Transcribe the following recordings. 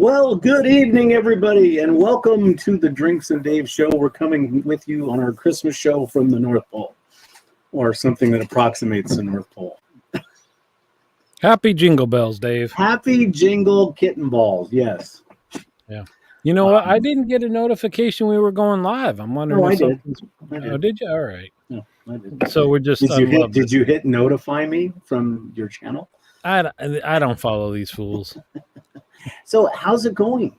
Well, good evening, everybody, and welcome to the Drinks and Dave show. We're coming with you on our Christmas show from the North Pole, or something that approximates the North Pole. Happy Jingle Bells, Dave. Happy Jingle Kitten Balls, yes. Yeah. You know what? I didn't get a notification we were going live. I'm wondering I if did. Oh, did you? All right. No, I did. So we're just Did you hit notify me from your channel? I don't follow these fools. So how's it going?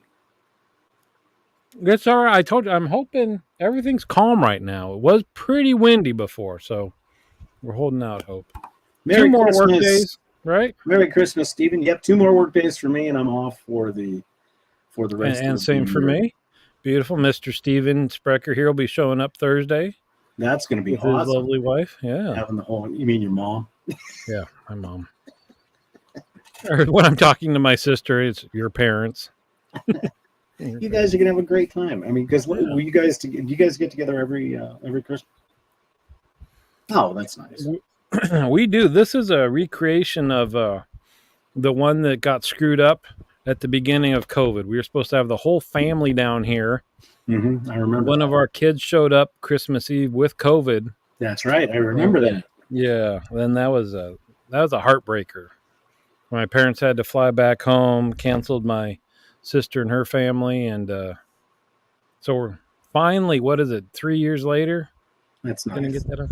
It's all right. I told you, I'm hoping everything's calm right now. It was pretty windy before, so we're holding out hope. Merry 2 more Christmas. work days, right? Merry Christmas, Stephen. Yep, 2 more work days for me, and I'm off for the rest of the And same for me. Beautiful. Mr. Steven Sprecher here will be showing up Thursday. That's going to be with awesome. His lovely wife. Yeah. Having the whole, you mean your mom? Yeah, my mom. Or when I'm talking to my sister, it's your parents. You guys are gonna have a great time. I mean, because do you guys get together every Christmas? Oh, that's nice. We do. This is a recreation of the one that got screwed up at the beginning of COVID. We were supposed to have the whole family down here. Mm-hmm. I remember. One of our kids showed up Christmas Eve with COVID. That's right. I remember that. Yeah. Then that was a heartbreaker. My parents had to fly back home, canceled my sister and her family, and so we're finally, 3 years later? That's nice. Gonna get that up.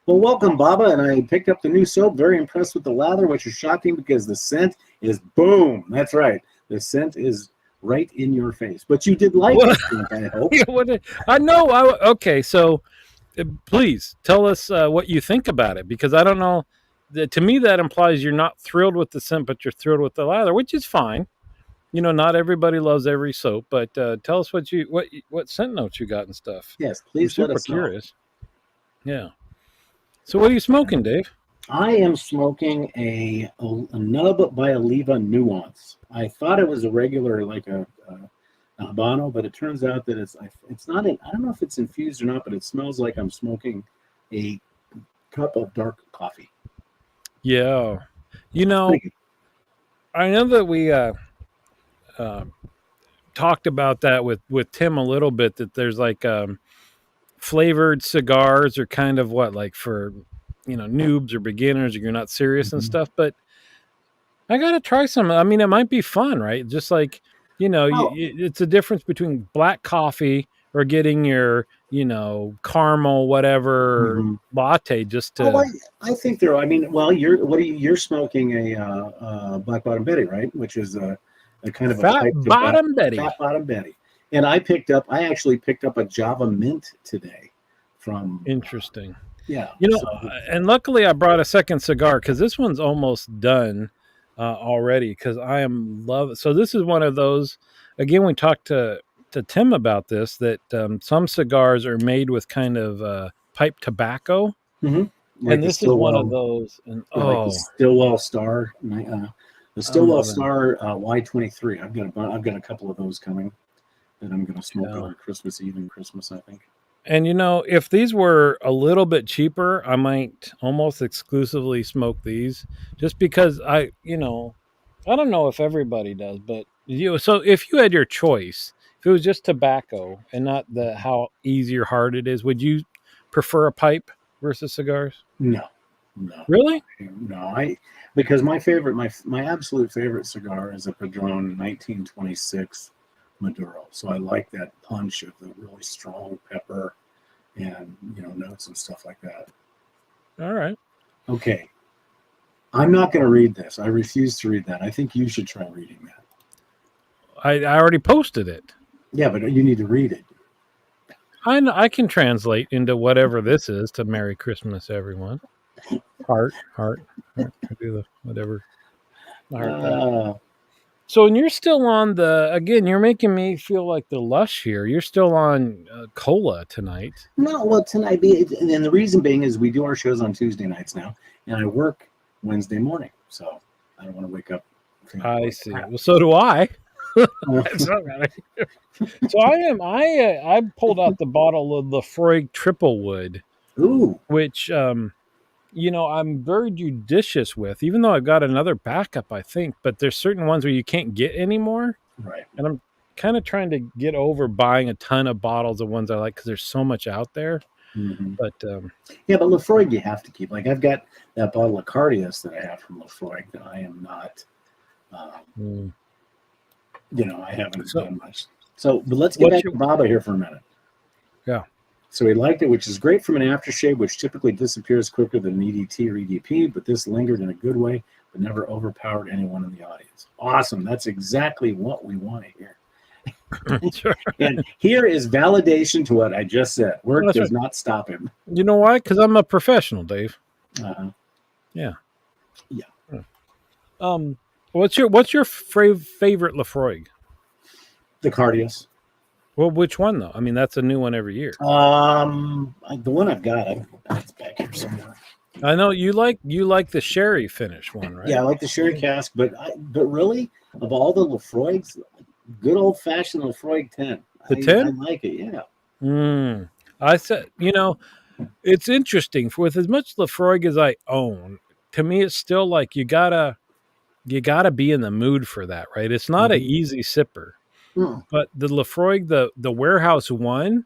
Well, welcome, Baba, and I picked up the new soap. Very impressed with the lather, which is shocking because the scent is boom. That's right. The scent is right in your face. But you did like it, I hope. I know. Okay, so please tell us what you think about it, because I don't know. To me, that implies you're not thrilled with the scent, but you're thrilled with the lather, which is fine. You know, not everybody loves every soap, but tell us what scent notes you got and stuff. Yes, please let us know. Curious. Yeah. So what are you smoking, Dave? I am smoking a Nub by Oliva Nuance. I thought it was a regular, like a Habano, but it turns out that it's not. I don't know if it's infused or not, but it smells like I'm smoking a cup of dark coffee. Yeah. You know, I know that we talked about that with Tim a little bit, that there's like flavored cigars are kind of like for, noobs or beginners, or you're not serious and stuff, but I got to try some. I mean, it might be fun, right? Just like, it's a difference between black coffee or getting your, caramel, whatever latte just to. I think there. I mean, well, you're smoking a Black Bottom Betty, right? Which is a kind of Fat Bottom Betty. Fat Bottom Betty. And I actually picked up a Java Mint today from. Interesting. Yeah. And luckily I brought a second cigar, because this one's almost done already, because I am love. So this is one of those, again, we talked to Tim about this, that some cigars are made with kind of pipe tobacco. Mm-hmm. And this is one of those. And like the Stillwell Star. The Stillwell Star Y23. I've got a couple of those coming that I'm going to smoke on Christmas Eve and Christmas, I think. And if these were a little bit cheaper, I might almost exclusively smoke these, just because I don't know if everybody does, but so if you had your choice, if it was just tobacco and not how easy or hard it is, would you prefer a pipe versus cigars? No. Really? No, because my absolute favorite cigar is a Padron 1926 Maduro. So I like that punch of the really strong pepper and notes and stuff like that. All right. Okay. I'm not going to read this. I refuse to read that. I think you should try reading that. I already posted it. Yeah, but you need to read it. I can translate into whatever this is to Merry Christmas, everyone. Heart. I do the whatever. So, and you're still on again, you're making me feel like the Lush here. You're still on cola tonight. No, well, tonight, and the reason being is we do our shows on Tuesday nights now, and I work Wednesday morning, so I don't want to wake up. I see. Well, so do I. So I pulled out the bottle of Lafroig Triple Wood. Ooh. Which I'm very judicious with, even though I've got another backup, I think, but there's certain ones where you can't get anymore. Right. And I'm kind of trying to get over buying a ton of bottles of ones I like because there's so much out there. Hmm. But Yeah, but Lefroy you have to keep. Like I've got that bottle of Cardias that I have from Lefroy that I am not, um, mm. I haven't So done much. So, but let's get what's back your to Baba here for a minute. yeah? So he liked it, which is great from an aftershave, which typically disappears quicker than EDT or EDP, but this lingered in a good way, but never overpowered anyone in the audience. Awesome. That's exactly what we want to hear. Sure. And here is validation to what I just said. Work That's does right. not stop him. You know why? Because I'm a professional, Dave. Uh-huh. Yeah. Yeah. Um, what's your favorite Lefroy? The Cardias. Well, which one though? I mean, that's a new one every year. The one I've got, it's back here somewhere. I know you like the sherry finish one, right? Yeah, I like the sherry cask, but really, of all the Lefroy's, good old fashioned Lefroy 10. The I 10? like it. Yeah. I said, it's interesting. For with as much Lefroy as I own, to me, it's still like you gotta be in the mood for that, right? It's not an Mhm. easy sipper, Hmm. but the Lefroy, the warehouse one,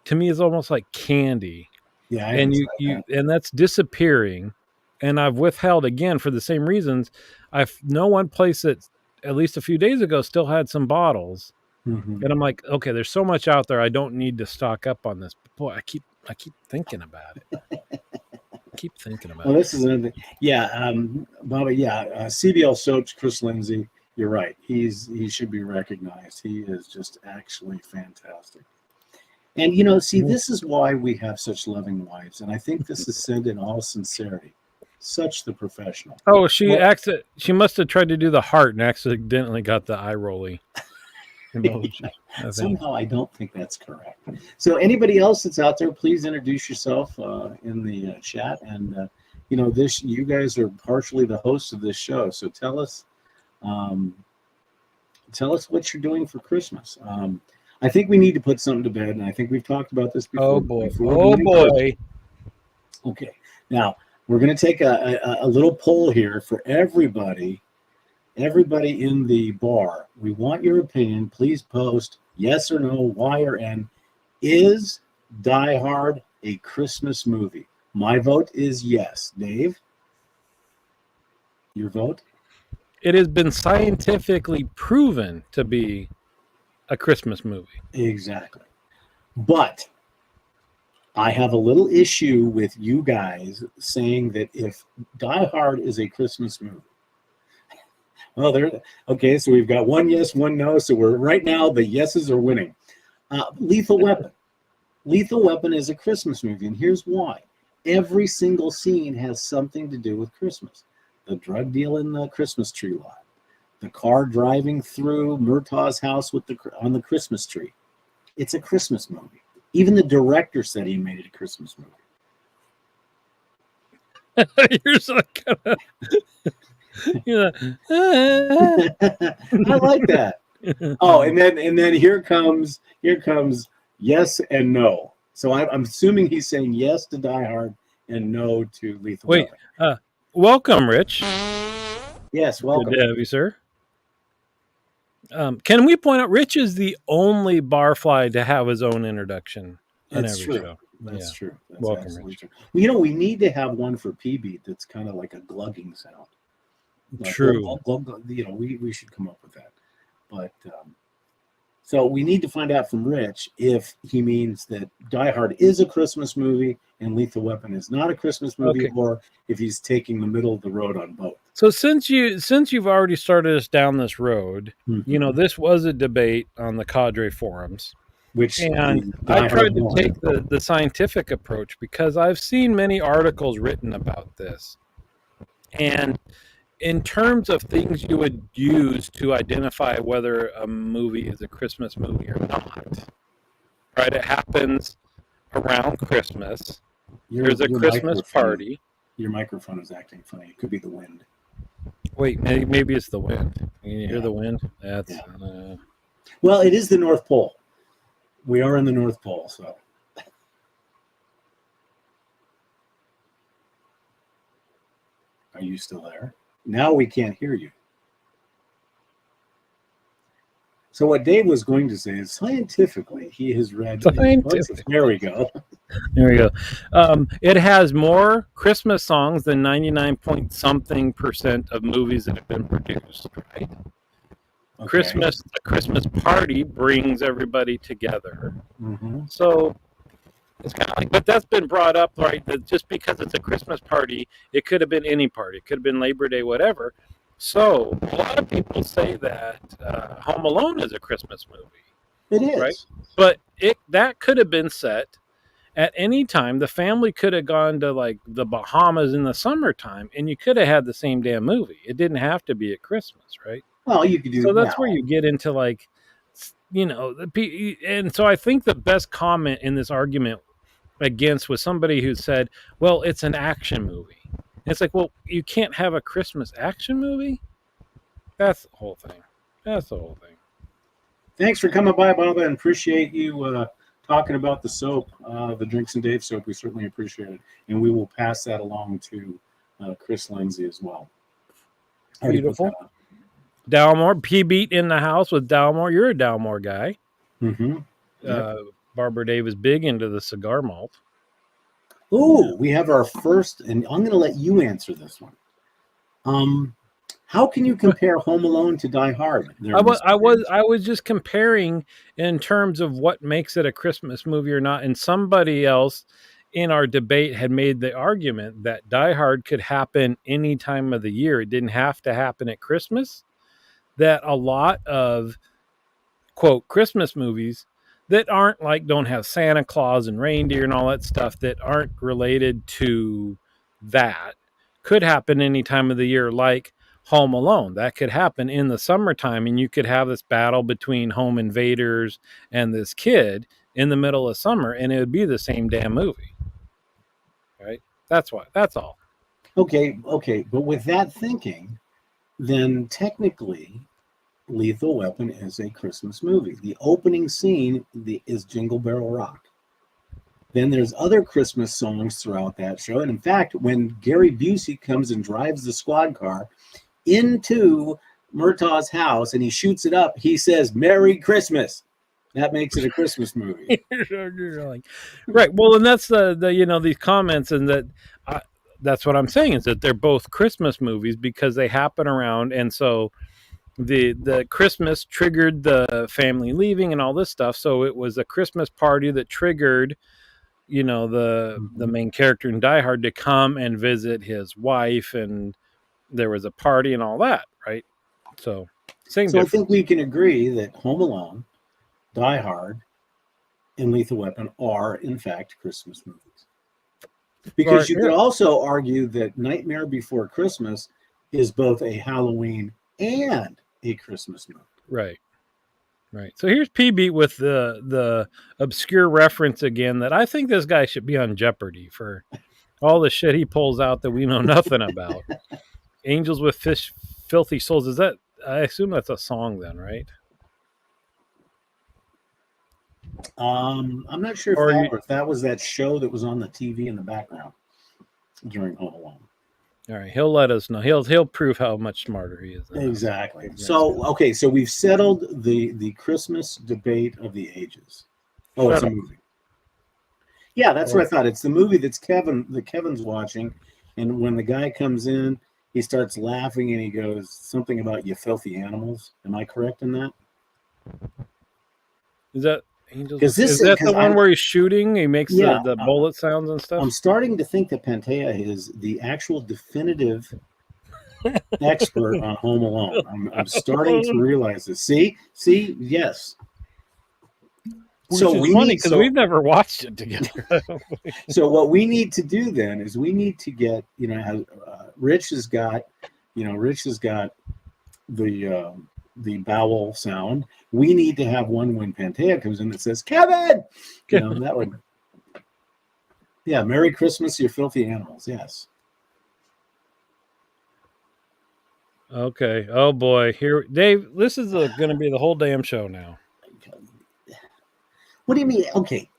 to me is almost like candy, Yeah, I and haven't you tried you that. and that's disappearing. And I've withheld again for the same reasons. I've know one place that at least a few days ago still had some bottles. Mhm. And I'm like, okay, there's so much out there. I don't need to stock up on this. But boy, I keep thinking about it. Keep thinking about Well, it. this is another. Yeah, Bobby. Yeah, CBL Soach, Chris Lindsay. You're right. He should be recognized. He is just actually fantastic. And see, Mhm. this is why we have such loving wives, and I think this is said in all sincerity. Such the professional. Oh, Well, she must have tried to do the heart and accidentally got the eye rolly emoji, I think. somehow I don't think that's correct. So, anybody else that's out there, please introduce yourself in the chat. And this you guys are partially the hosts of this show, so um, tell us what you're doing for Christmas. I think we need to put something to bed, and I think we've talked about this Oh before. boy. Before Oh we encourage, boy. okay, now we're going to take a little poll here for everybody. Everybody in the bar, we want your opinion. Please post yes or no, Y or N. Is Die Hard a Christmas movie? My vote is yes. Dave, your vote? It has been scientifically proven to be a Christmas movie. Exactly. But I have a little issue with you guys saying that if Die Hard is a Christmas movie, well, there. Okay, so we've got one yes, one no. So we're right now the yeses are winning. Lethal Weapon. Lethal Weapon is a Christmas movie, and here's why. Every single scene has something to do with Christmas. The drug deal in the Christmas tree lot, the car driving through Murtaugh's house on the Christmas tree. It's a Christmas movie. Even the director said he made it a Christmas movie. You're so kind of, you I like that. Oh, and then here comes yes and no. So I'm assuming he's saying yes to Die Hard and no to Lethal Wait, Weapon. welcome, Rich. Yes, Good welcome. to have you, sir. Can we point out Rich is the only barfly to have his own introduction on It's every true. show? That's Yeah. true. That's Welcome, absolutely Rich. true. Well, we need to have one for P-Beat that's kind of like a glugging sound. Like, True. we should come up with that. But so we need to find out from Rich if he means that Die Hard is a Christmas movie and Lethal Weapon is not a Christmas movie, Okay. or if he's taking the middle of the road on both. So since you've already started us down this road, this was a debate on the Cadre forums. Which And Die I Hard tried to won. take the scientific approach because I've seen many articles written about this. And in terms of things you would use to identify whether a movie is a Christmas movie or not, right? It happens around Christmas. There's a Christmas party. Your microphone is acting funny. It could be the wind. Wait, maybe it's the wind. You hear the wind? That's Yeah. Well, it is the North Pole. We are in the North Pole, so. Are you still there? Now we can't hear you. So what Dave was going to say is scientifically, he has read. Scientific. There we go. There we go. It has more Christmas songs than 99 point something % of movies that have been produced. Right? Okay. Christmas, the Christmas party brings everybody together. Mm-hmm. So it's kind of like, but that's been brought up, right? That just because it's a Christmas party, it could have been any party. It could have been Labor Day, whatever. So a lot of people say that Home Alone is a Christmas movie, It is. right? But that could have been set at any time. The family could have gone to like the Bahamas in the summertime, and you could have had the same damn movie. It didn't have to be at Christmas, right? Well, you could do. So that's where you get into like, and so I think the best comment in this argument against was somebody who said, well, it's an action movie. And it's like, well, you can't have a Christmas action movie. That's the whole thing. Thanks for coming by, Bob, and appreciate you talking about the soap, the Drinks and Dave soap. We certainly appreciate it, and we will pass that along to Chris Lindsay as well. Beautiful. Dalmore, P-Beat in the house with Dalmore. You're a Dalmore guy. Mm-hmm. Yep. Barbara Dave is big into the cigar malt. Oh, we have our first, and I'm going to let you answer this one. How can you compare Home Alone to Die Hard? I was just comparing in terms of what makes it a Christmas movie or not. And somebody else in our debate had made the argument that Die Hard could happen any time of the year. It didn't have to happen at Christmas. That a lot of quote Christmas movies that aren't like don't have Santa Claus and reindeer and all that stuff that aren't related to that could happen any time of the year, like Home Alone. That could happen in the summertime, and you could have this battle between home invaders and this kid in the middle of summer, and it would be the same damn movie. Right? That's all. Okay. But with that thinking, then technically Lethal Weapon is a Christmas movie. The opening scene is Jingle Barrel Rock. Then there's other Christmas songs throughout that show. And in fact, when Gary Busey comes and drives the squad car into Murtaugh's house and he shoots it up, he says, "Merry Christmas." That makes it a Christmas movie. Right. Well, and that's these comments, and that's what I'm saying is that they're both Christmas movies because they happen around, and so the Christmas triggered the family leaving and all this stuff. So it was a Christmas party that triggered, the main character in Die Hard to come and visit his wife, and there was a party and all that, right? So same. So I think we can agree that Home Alone, Die Hard, and Lethal Weapon are in fact Christmas movies. Because you could also argue that Nightmare Before Christmas is both a Halloween and a Christmas movie. Right. So here's P-Beat with the obscure reference again that I think this guy should be on Jeopardy for all the shit he pulls out that we know nothing about. Angels with Filthy Souls. Is that? I assume that's a song then, right? I'm not sure if that was that show that was on the TV in the background during Home Alone. All right, he'll let us know. He'll prove how much smarter he is. Exactly. So we've settled the Christmas debate of the ages. Oh, it's a movie. Yeah, that's what I thought. It's the movie that Kevin's watching, and when the guy comes in, he starts laughing and he goes something about "you filthy animals." Am I correct in that? Is that Angels? Is that the one where he's shooting? He makes the bullet sounds and stuff. I'm starting to think that Pantea is the actual definitive expert on Home Alone. I'm starting to realize this. See, yes. So we funny because we've never watched it together. So what we need to do then is we need to get Rich has got the bowel sound. We need to have one when Pantea comes in that says, "Kevin!" That would. Yeah, Merry Christmas, you filthy animals. Yes. Okay. Oh boy, here, Dave. This is going to be the whole damn show now. What do you mean? Okay,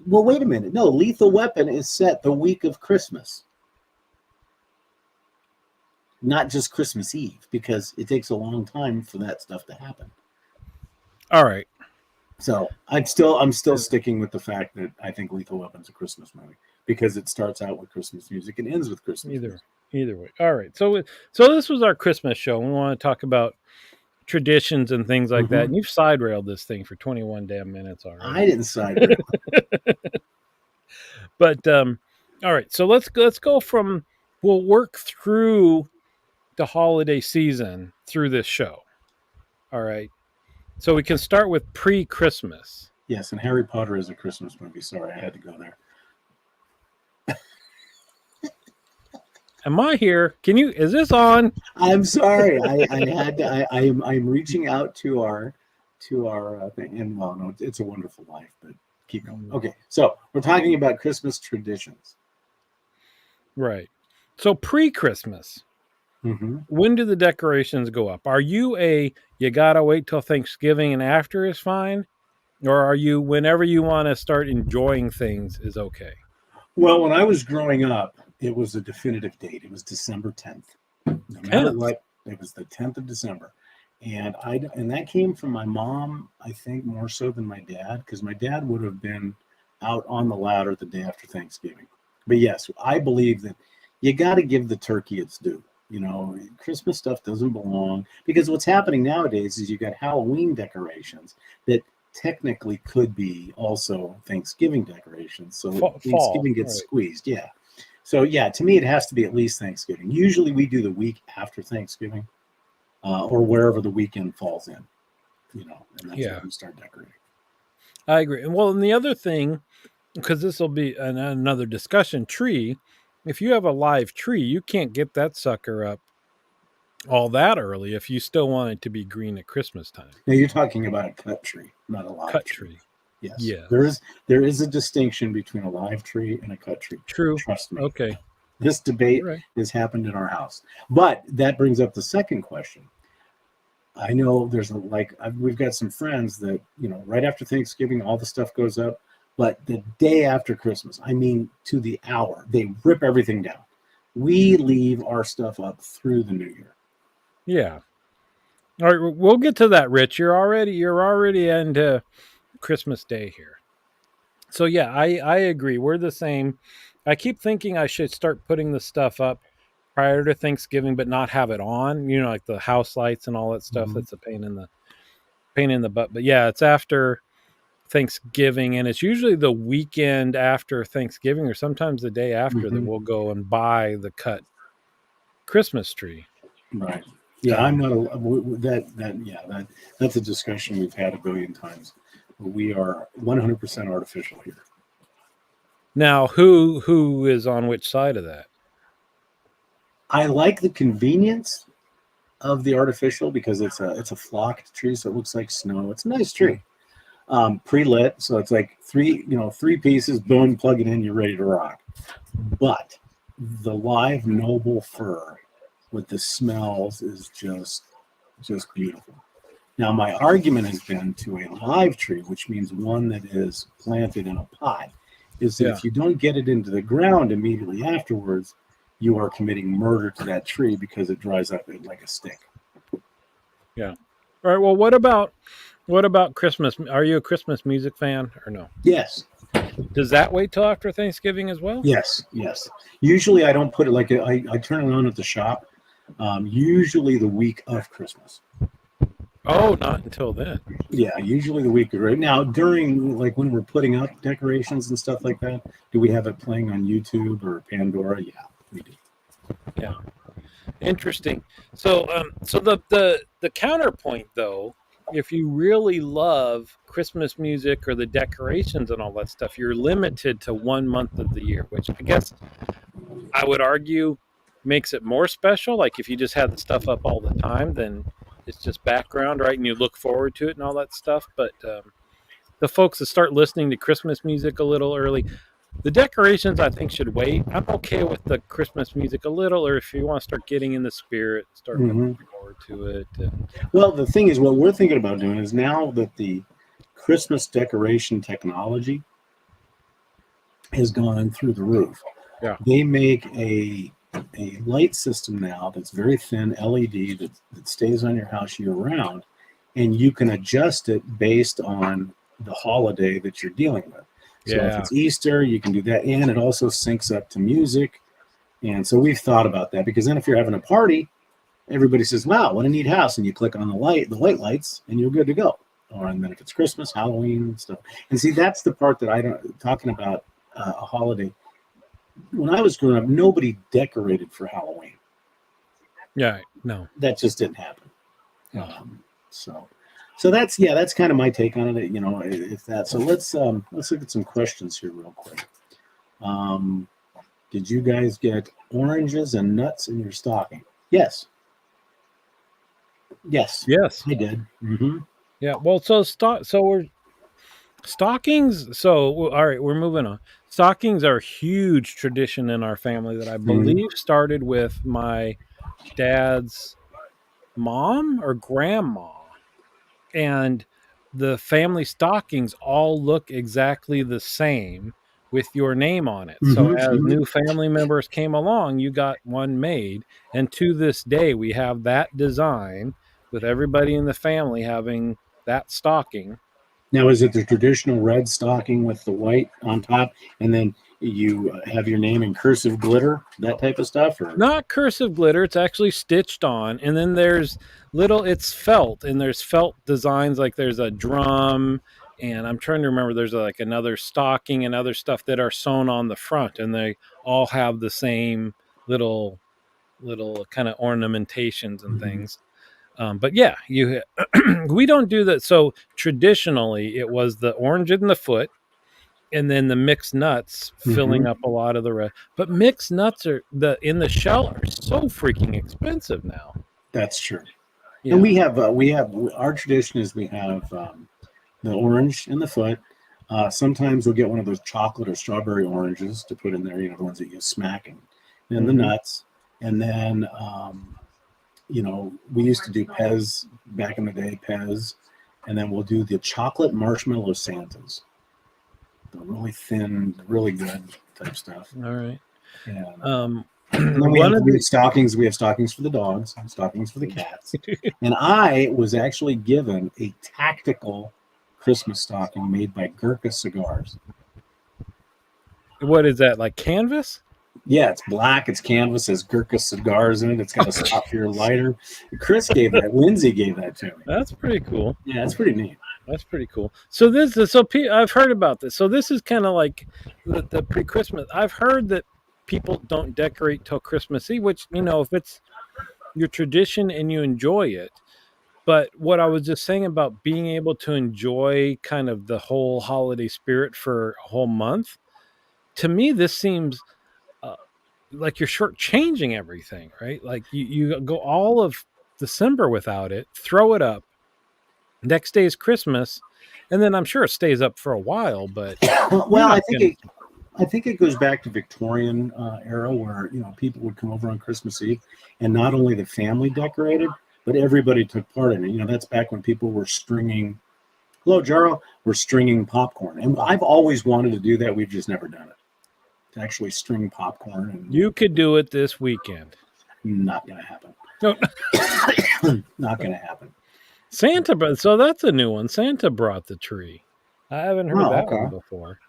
wait a minute. No, Lethal Weapon is set the week of Christmas. not just Christmas Eve, because it takes a long time for that stuff to happen. All right. So I'm still sticking with the fact that I think Lethal Weapon's a Christmas movie because it starts out with Christmas music and ends with Christmas music. Either way. All right. So this was our Christmas show. We want to talk about traditions and things like that. And you've side railed this thing for 21 damn minutes already. I didn't side rail. But all right. So let's go from, we'll work through the holiday season through this show. All right. So we can start with pre-Christmas. Yes, and Harry Potter is a Christmas movie. Sorry, I had to go there. Am I here? Is this on? I'm sorry. I had to. I'm reaching out to our thing, and well, no, it's a wonderful life, but keep going. Okay, so we're talking about Christmas traditions, right? So pre-Christmas, when do the decorations go up? Are you you gotta wait till Thanksgiving and after is fine, or are you whenever you want to start enjoying things is okay? Well, when I was growing up, it was a definitive date. It was December 10th. No matter what, it was the 10th of December. And that came from my mom, I think, more so than my dad, because my dad would have been out on the ladder the day after Thanksgiving. But yes, I believe that you got to give the turkey its due. You know, Christmas stuff doesn't belong, because what's happening nowadays is you got Halloween decorations that technically could be also Thanksgiving decorations. So Thanksgiving gets squeezed. Yeah. So yeah, to me, it has to be at least Thanksgiving. Usually we do the week after Thanksgiving or wherever the weekend falls in, you know, and that's when we start decorating. I agree. And well, and the other thing, because this will be another discussion, tree, if you have a live tree, you can't get that sucker up all that early if you still want it to be green at Christmas time. Now you're talking about a cut tree, not a live cut tree. Yes. Yeah. There is a distinction between a live tree and a cut tree. True. Trust me. Okay. This debate has happened in our house. But that brings up the second question. I know we've got some friends that, you know, right after Thanksgiving, all the stuff goes up. But the day after Christmas, I mean, to the hour, they rip everything down. We leave our stuff up through the new year. Yeah. All right, we'll get to that, Rich. You're already into Christmas Day here. So yeah, I agree. We're the same. I keep thinking I should start putting the stuff up prior to Thanksgiving, but not have it on. You know, like the house lights and all that stuff. That's a pain in the butt. But yeah, it's after Thanksgiving, and it's usually the weekend after Thanksgiving, or sometimes the day after, that we'll go and buy the cut Christmas tree. Right. Yeah, I'm not that's a discussion we've had a billion times. We are 100% artificial here. Now, who is on which side of that? I like the convenience of the artificial because it's a flocked tree, so it looks like snow. It's a nice tree. Pre-lit, so it's like three pieces, boom, plug it in, you're ready to rock. But the live noble fir with the smells is just beautiful. Now, my argument has been to a live tree, which means one that is planted in a pot, is that if you don't get it into the ground immediately afterwards, you are committing murder to that tree because it dries up like a stick. Yeah. All right. Well, what about Christmas? Are you a Christmas music fan or no? Yes. Does that wait till after Thanksgiving as well? Yes. Usually I don't put it like I turn it on at the shop. Usually the week of Christmas. Oh, not until then. Yeah, usually the week of right now during when we're putting up decorations and stuff like that. Do we have it playing on YouTube or Pandora? Yeah, we do. Yeah, interesting. So, so the counterpoint though, if you really love Christmas music or the decorations and all that stuff, you're limited to 1 month of the year, which I guess I would argue makes it more special. Like if you just had the stuff up all the time, then it's just background, right? And you look forward to it and all that stuff. But the folks that start listening to Christmas music a little early, the decorations I think should wait. I'm okay with the Christmas music a little, or if you want to start getting in the spirit, start looking forward to it. Well, the thing is, what we're thinking about doing is now that the Christmas decoration technology has gone through the roof, they make a a light system now that's very thin LED that stays on your house year round, and you can adjust it based on the holiday that you're dealing with. So if Yeah. it's Easter, you can do that, and it also syncs up to music. And so we've thought about that, because then if you're having a party, everybody says, "Wow, what a neat house!" and you click on the white lights, and you're good to go. Or and then if it's Christmas, Halloween, and stuff. And see, that's the part that I don't talking about a holiday. When I was growing up, nobody decorated for Halloween. Yeah. No. That just didn't happen. So that's kind of my take on it. If that. So let's look at some questions here real quick. Did you guys get oranges and nuts in your stocking? Yes. Yes, Yes. I did. Mm-hmm. Yeah. Well, so we're stockings. So all right, we're moving on. Stockings are a huge tradition in our family that I believe started with my dad's mom or grandma, and the family stockings all look exactly the same with your name on it. So Mhm, as mhm. new family members came along, you got one made, and to this day we have that design with everybody in the family having that stocking. Now, is it the traditional red stocking with the white on top, and then you have your name in cursive glitter, that type of stuff? Or Not cursive glitter, it's actually stitched on, and then there's it's felt, and there's felt designs, like there's a drum, and I'm trying to remember, there's like another stocking and other stuff that are sewn on the front, and they all have the same little kind of ornamentations and things. But yeah, we don't do that. So traditionally it was the orange in the foot, and then the mixed nuts filling up a lot of the rest. But mixed nuts in the shell are so freaking expensive now. That's true. Yeah. And we have our tradition is we have the orange in the foot. Sometimes we'll get one of those chocolate or strawberry oranges to put in there, the ones that you smack, and then the nuts. And then we used to do Pez back in the day, Pez, and then we'll do the chocolate marshmallow Santas. The really thin, really good type stuff. All right. Yeah. Um, and then we have stockings. We have stockings for the dogs, stockings for the cats. And I was actually given a tactical Christmas stocking made by Gurkha Cigars. What is that, like canvas? Yeah, it's black. It's canvas. Has Gurkha Cigars in it. It's got a softer lighter. Chris gave that. Lindsay gave that to me. That's pretty cool. Yeah, that's pretty neat. That's pretty cool. So I've heard about this. So this is kind of like the pre-Christmas. I've heard that people don't decorate till Christmas Eve, which, if it's your tradition and you enjoy it. But what I was just saying about being able to enjoy kind of the whole holiday spirit for a whole month, to me, this seems like you're shortchanging everything, right? Like you go all of December without it, throw it up. Next day is Christmas, and then I'm sure it stays up for a while. But well, I think it goes back to Victorian era, where people would come over on Christmas Eve, and not only the family decorated, but everybody took part in it. That's back when people were stringing. Hello, Jaro. We're stringing popcorn, and I've always wanted to do that. We've just never done it. To actually string popcorn. And you could do it this weekend. Not going to happen. No. Not going to happen. Santa, so that's a new one. Santa brought the tree. I haven't heard that one before.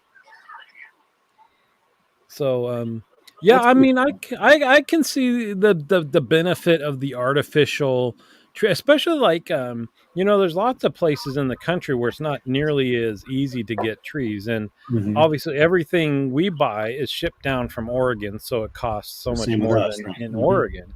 So, yeah, I mean, I can see the benefit of the artificial tree, especially like, there's lots of places in the country where it's not nearly as easy to get trees. And obviously everything we buy is shipped down from Oregon, so it costs so much more than in Oregon.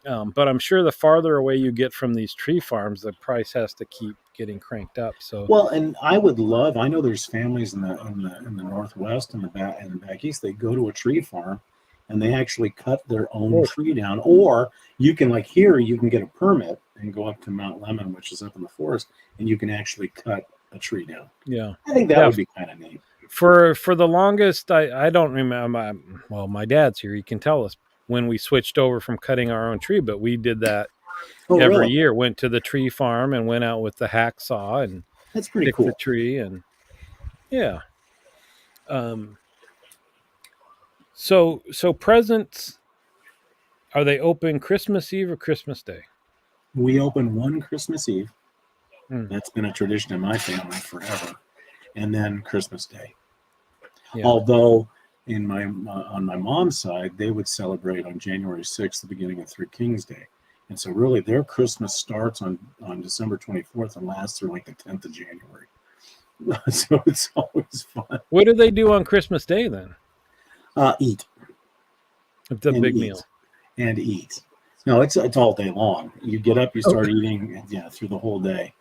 But I'm sure the farther away you get from these tree farms, the price has to keep getting cranked up. So well, and I know there's families in the Northwest and the back east. They go to a tree farm and they actually cut their own tree down. Or you can, like here, you can get a permit and go up to Mount Lemmon, which is up in the forest, and you can actually cut a tree down. Yeah, I think that would be kind of neat. For the longest, I don't remember. Well, my dad's here; he can tell us when we switched over from cutting our own tree, but we did that every year. Went to the tree farm and went out with the hacksaw and that's pretty cool. The tree, and yeah. So presents. Are they open Christmas Eve or Christmas Day? We open one Christmas Eve. Hmm. That's been a tradition in my family forever, and then Christmas Day. Yeah. Although in my on my mom's side, they would celebrate on January 6th, the beginning of Three Kings Day, and so really their Christmas starts on December 24th and lasts through like the 10th of January. So it's always fun. What do they do on Christmas Day then? Eat It's a and big eat meal. and eat. No, it's all day long. You get up, you start Okay. eating, yeah, through the whole day.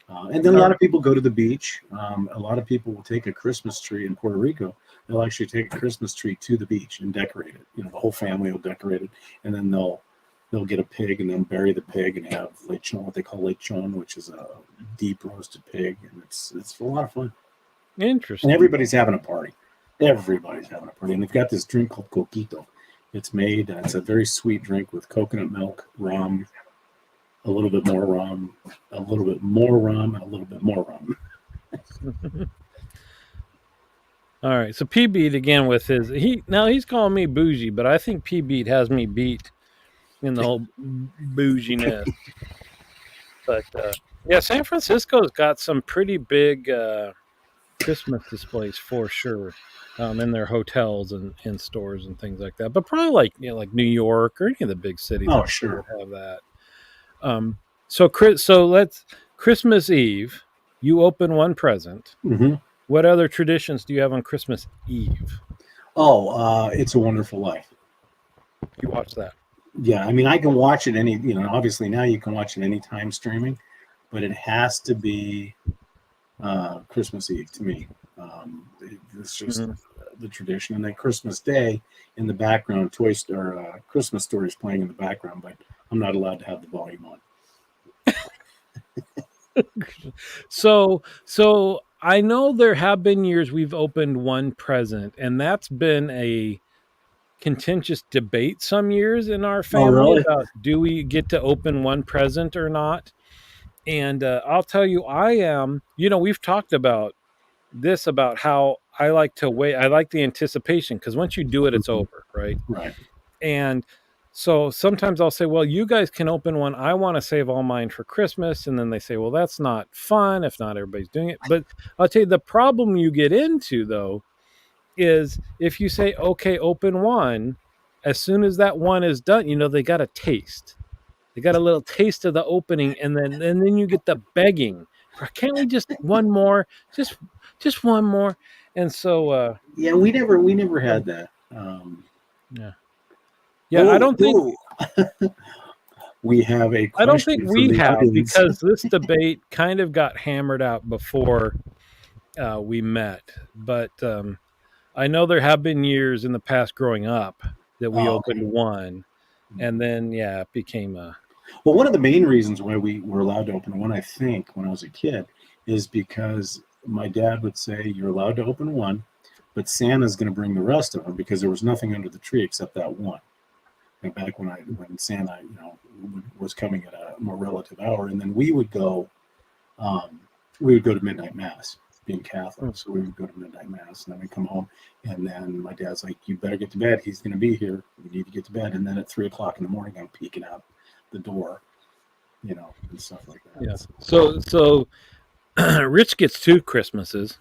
And then a lot of people go to the beach. A lot of people will take a Christmas tree in Puerto Rico. They'll actually take a Christmas tree to the beach and decorate it. The whole family will decorate it, and then they'll get a pig and then bury the pig and have lechon, what they call lechon, which is a deep roasted pig, and it's a lot of fun. Interesting. And everybody's having a party. Everybody's having a party, and they've got this drink called coquito. It's made. It's a very sweet drink with coconut milk, rum, a little bit more rum, a little bit more rum, and a little bit more rum. All right. So P Beat again with he's calling me bougie, but I think P Beat has me beat in the whole bouginess. But yeah, San Francisco's got some pretty big Christmas displays for sure. In their hotels and stores and things like that, but probably like New York or any of the big cities. Oh, I'm sure. would have that. So let's Christmas Eve. You open one present. Mm-hmm. What other traditions do you have on Christmas Eve? Oh, It's a Wonderful Life. You watch that? Yeah, I mean, I can watch it obviously now you can watch it anytime streaming, but it has to be Christmas Eve to me. It's just the tradition, and then Christmas Day in the background, Christmas Story is playing in the background, but I'm not allowed to have the volume on. So I know there have been years we've opened one present, and that's been a contentious debate some years in our family about do we get to open one present or not. And I'll tell you, we've talked about this, about how I like to wait. I like the anticipation, because once you do it, it's over, right? Right. And so sometimes I'll say, well, you guys can open one. I want to save all mine for Christmas. And then they say, well, that's not fun if not everybody's doing it. But I'll tell you, the problem you get into, though, is if you say, okay, open one, as soon as that one is done, they got a taste. They got a little taste of the opening, and then you get the begging. Can't we just one more? Just one more. And so yeah, we never had that. I don't think we have a question. I don't think we have, audience. because this debate kind of got hammered out before we met. But I know there have been years in the past growing up that we opened one, and then it became a. Well, one of the main reasons why we were allowed to open one, I think, when I was a kid, is because my dad would say, you're allowed to open one, but Santa's going to bring the rest of them, because there was nothing under the tree except that one. And back when Santa, was coming at a more relative hour, and then we would go to midnight mass, being Catholic. So we would go to midnight mass, and then we'd come home, and then my dad's like, you better get to bed. He's going to be here. We need to get to bed. And then at 3:00 in the morning, I'm peeking out the door, and stuff like that. Yeah. So Rich gets 2 Christmases.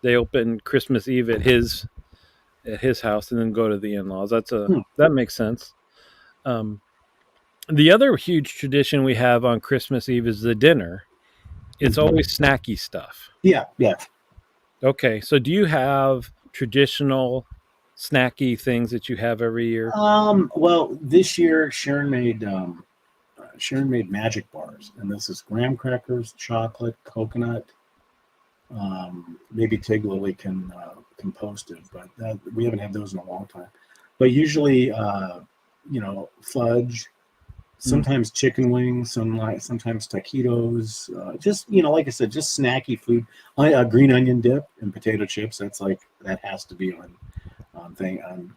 They open Christmas Eve at his house and then go to the in-laws. That makes sense. The other huge tradition we have on Christmas Eve is the dinner. It's always snacky stuff. Yeah. Okay, so do you have traditional snacky things that you have every year? Well, this year Sharon made magic bars, and this is graham crackers, chocolate, coconut. Maybe Tig Lily can post it, but we haven't had those in a long time. But usually, fudge, sometimes chicken wings, sometimes taquitos. Just like I said, just snacky food. Green onion dip and potato chips. That has to be on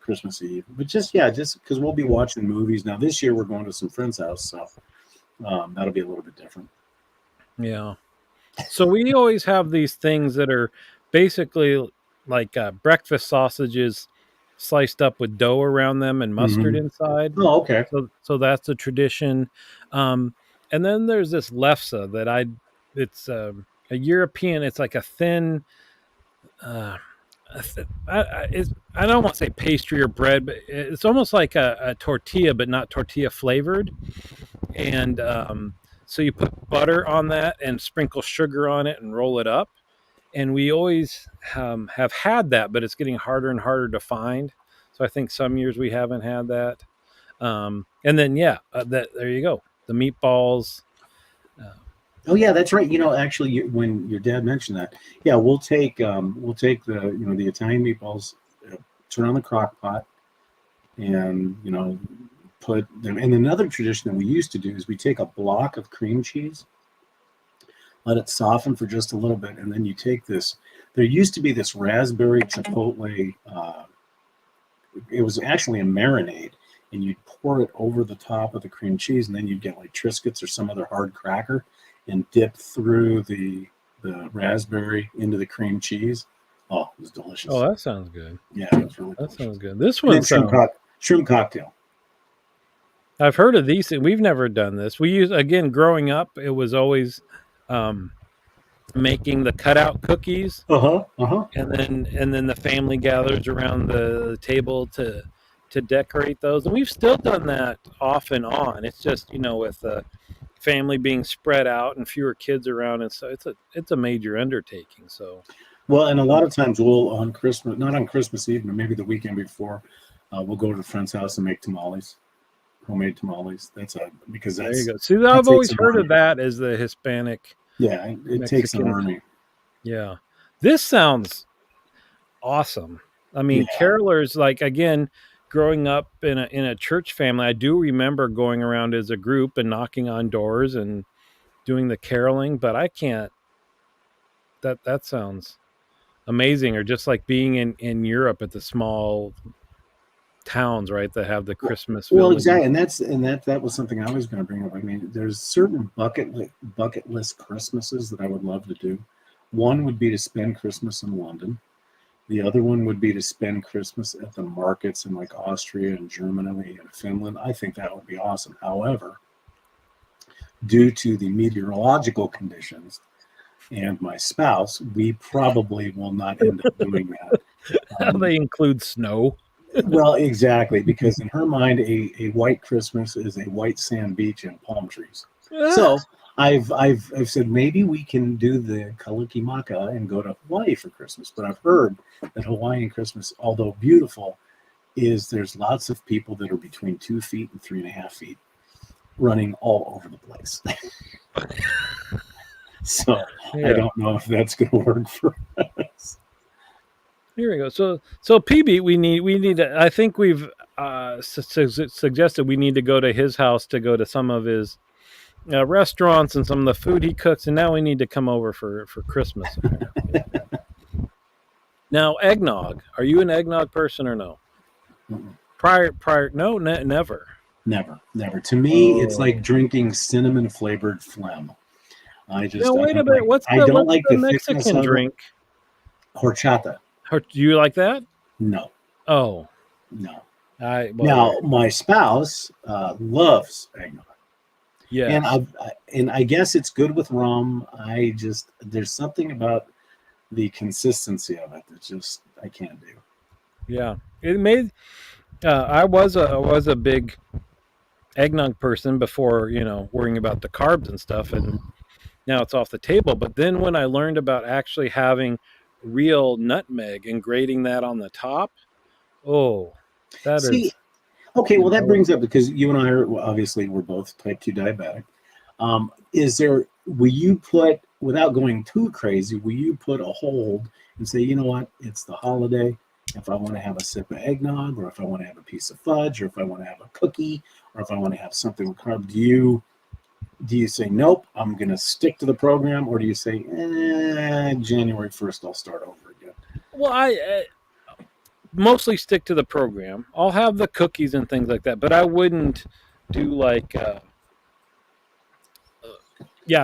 Christmas Eve. But just because we'll be watching movies now. This year we're going to some friend's house, so that'll be a little bit different. Yeah. So we always have these things that are basically like breakfast sausages sliced up with dough around them and mustard inside. Oh, okay. So that's a tradition. Um, and then there's this lefse that it's a European. It's like a thin. Uh, I don't want to say pastry or bread, but it's almost like a tortilla, but not tortilla flavored. And so you put butter on that and sprinkle sugar on it and roll it up. And we always have had that, but it's getting harder and harder to find. So I think some years we haven't had that. And then there you go, the meatballs. Oh yeah, that's right. Actually, when your dad mentioned that, yeah, we'll take the Italian meatballs, turn on the crock pot, and put them. And another tradition that we used to do is we take a block of cream cheese, let it soften for just a little bit, and then you take this. There used to be this raspberry chipotle. It was actually a marinade, and you'd pour it over the top of the cream cheese, and then you'd get like Triscuits or some other hard cracker, and dip through the raspberry into the cream cheese. Oh, it was delicious. Oh, that sounds good. Yeah, it was really delicious. That sounds good. This one shrimp cocktail. I've heard of these. We've never done this. We use, again, growing up, it was always making the cutout cookies. And then the family gathers around the table to decorate those. And we've still done that off and on. It's just, with the family being spread out and fewer kids around, and so it's a major undertaking. So well, and a lot of times we'll on Christmas, not on Christmas Eve, but maybe the weekend before, we'll go to a friend's house and make tamales, homemade tamales. Because there you go. See, I've always heard of that as the Hispanic. Yeah, it takes an army. Yeah, this sounds awesome. I mean, carolers, like, again, growing up in a church family, I do remember going around as a group and knocking on doors and doing the caroling, but I can't. That sounds amazing. Or just like being in Europe at the small towns, right, that have the Christmas. Well, exactly, and that was something I was going to bring up. I mean, there's certain bucket list Christmases that I would love to do. One would be to spend Christmas in London. The other one would be to spend Christmas at the markets in like Austria and Germany and Finland. I think that would be awesome. However, due to the meteorological conditions and my spouse, we probably will not end up doing that. They include snow. Well, exactly, because in her mind, a white Christmas is a white sand beach and palm trees. So I've said maybe we can do the Kalikimaka and go to Hawaii for Christmas. But I've heard that Hawaiian Christmas, although beautiful, there's lots of people that are between 2 feet and 3.5 feet running all over the place. So I don't know if that's going to work for us. Here we go. So PB, we need to, I think we've suggested we need to go to his house to go to some of his restaurants and some of the food he cooks, and now we need to come over for Christmas. Now, eggnog. Are you an eggnog person or no? Prior, no, never. Never. To me, it's like drinking cinnamon flavored phlegm. I just now, wait a minute. What's the Mexican drink? Horchata. Do you like that? No. Oh, no. Now, my spouse loves eggnog. Yeah, and I guess it's good with rum. There's something about the consistency of it that just I can't do. Yeah, it made. I was a big eggnog person before, worrying about the carbs and stuff, and now it's off the table. But then when I learned about actually having real nutmeg and grating that on the top, is. Okay, well, that brings up, because you and I we're both type 2 diabetic. Will you put, without going too crazy, will you put a hold and say, you know what, it's the holiday. If I want to have a sip of eggnog, or if I want to have a piece of fudge, or if I want to have a cookie, or if I want to have something with carb, do you say, nope, I'm going to stick to the program? Or do you say, January 1st, I'll start over again? Well, I mostly stick to the program. I'll have the cookies and things like that, but I wouldn't do like, I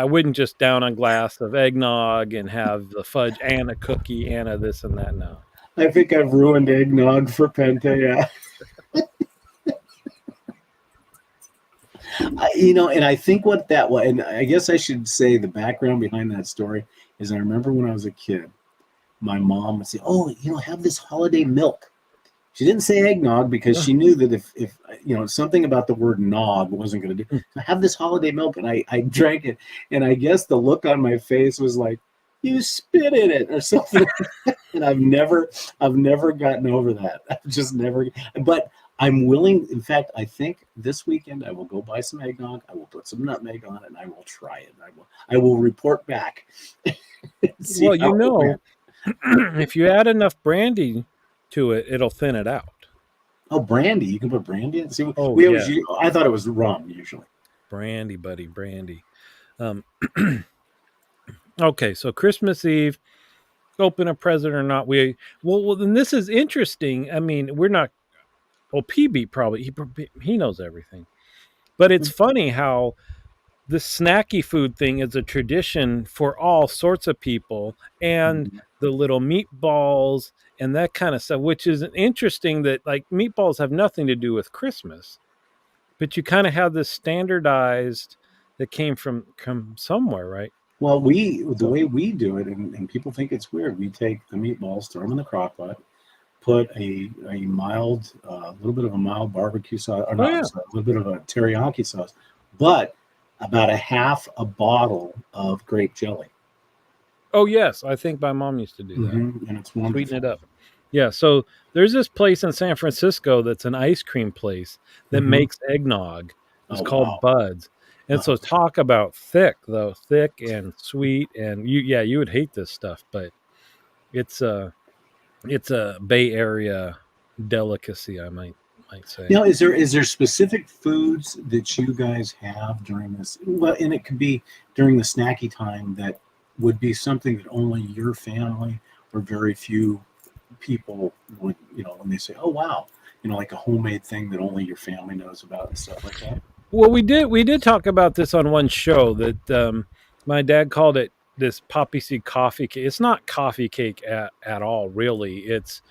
wouldn't just down a glass of eggnog and have the fudge and a cookie and a this and that. No. I think I've ruined eggnog for Pente. Yeah. And I think what that was, and I guess I should say the background behind that story is I remember when I was a kid, my mom would say, "Oh, have this holiday milk." She didn't say eggnog because she knew that if something about the word nog wasn't going to do. So have this holiday milk, and I drank it, and I guess the look on my face was like, "You spit in it" or something. And I've never gotten over that. I've just never. But I'm willing. In fact, I think this weekend I will go buy some eggnog. I will put some nutmeg on it, and I will try it. I will report back. See Well, how it went. if you add enough brandy to it, it'll thin it out. Oh, brandy! You can put brandy in. See, Oh, we yeah. always. I thought it was rum usually. Brandy, buddy, brandy. Okay, so Christmas Eve, open a present or not. Well, then this is interesting. I mean, we're not. Well, PB probably he knows everything, but it's funny how the snacky food thing is a tradition for all sorts of people, and the little meatballs and that kind of stuff, which is interesting that like meatballs have nothing to do with Christmas, but you kind of have this standardized that came from somewhere, right? Well, the way we do it, and people think it's weird. We take the meatballs, throw them in the crock pot, put a mild, little bit of a mild barbecue sauce, or Oh, not, yeah. sorry, a little bit of a teriyaki sauce, but about a half a bottle of grape jelly. Oh, yes. I think my mom used to do that. And it's wonderful. Sweeten it up. Yeah. So there's this place in San Francisco that's an ice cream place that makes eggnog. It's called Bud's. And so talk about thick, though, thick and sweet. And you would hate this stuff, but it's a Bay Area delicacy, I might say. Now, is there specific foods that you guys have during this? Well, and it could be during the snacky time that would be something that only your family or very few people would, when they say, "Oh, wow," like a homemade thing that only your family knows about and stuff like that. Well, we did talk about this on one show that my dad called it this poppy seed coffee cake. It's not coffee cake at all, really. It's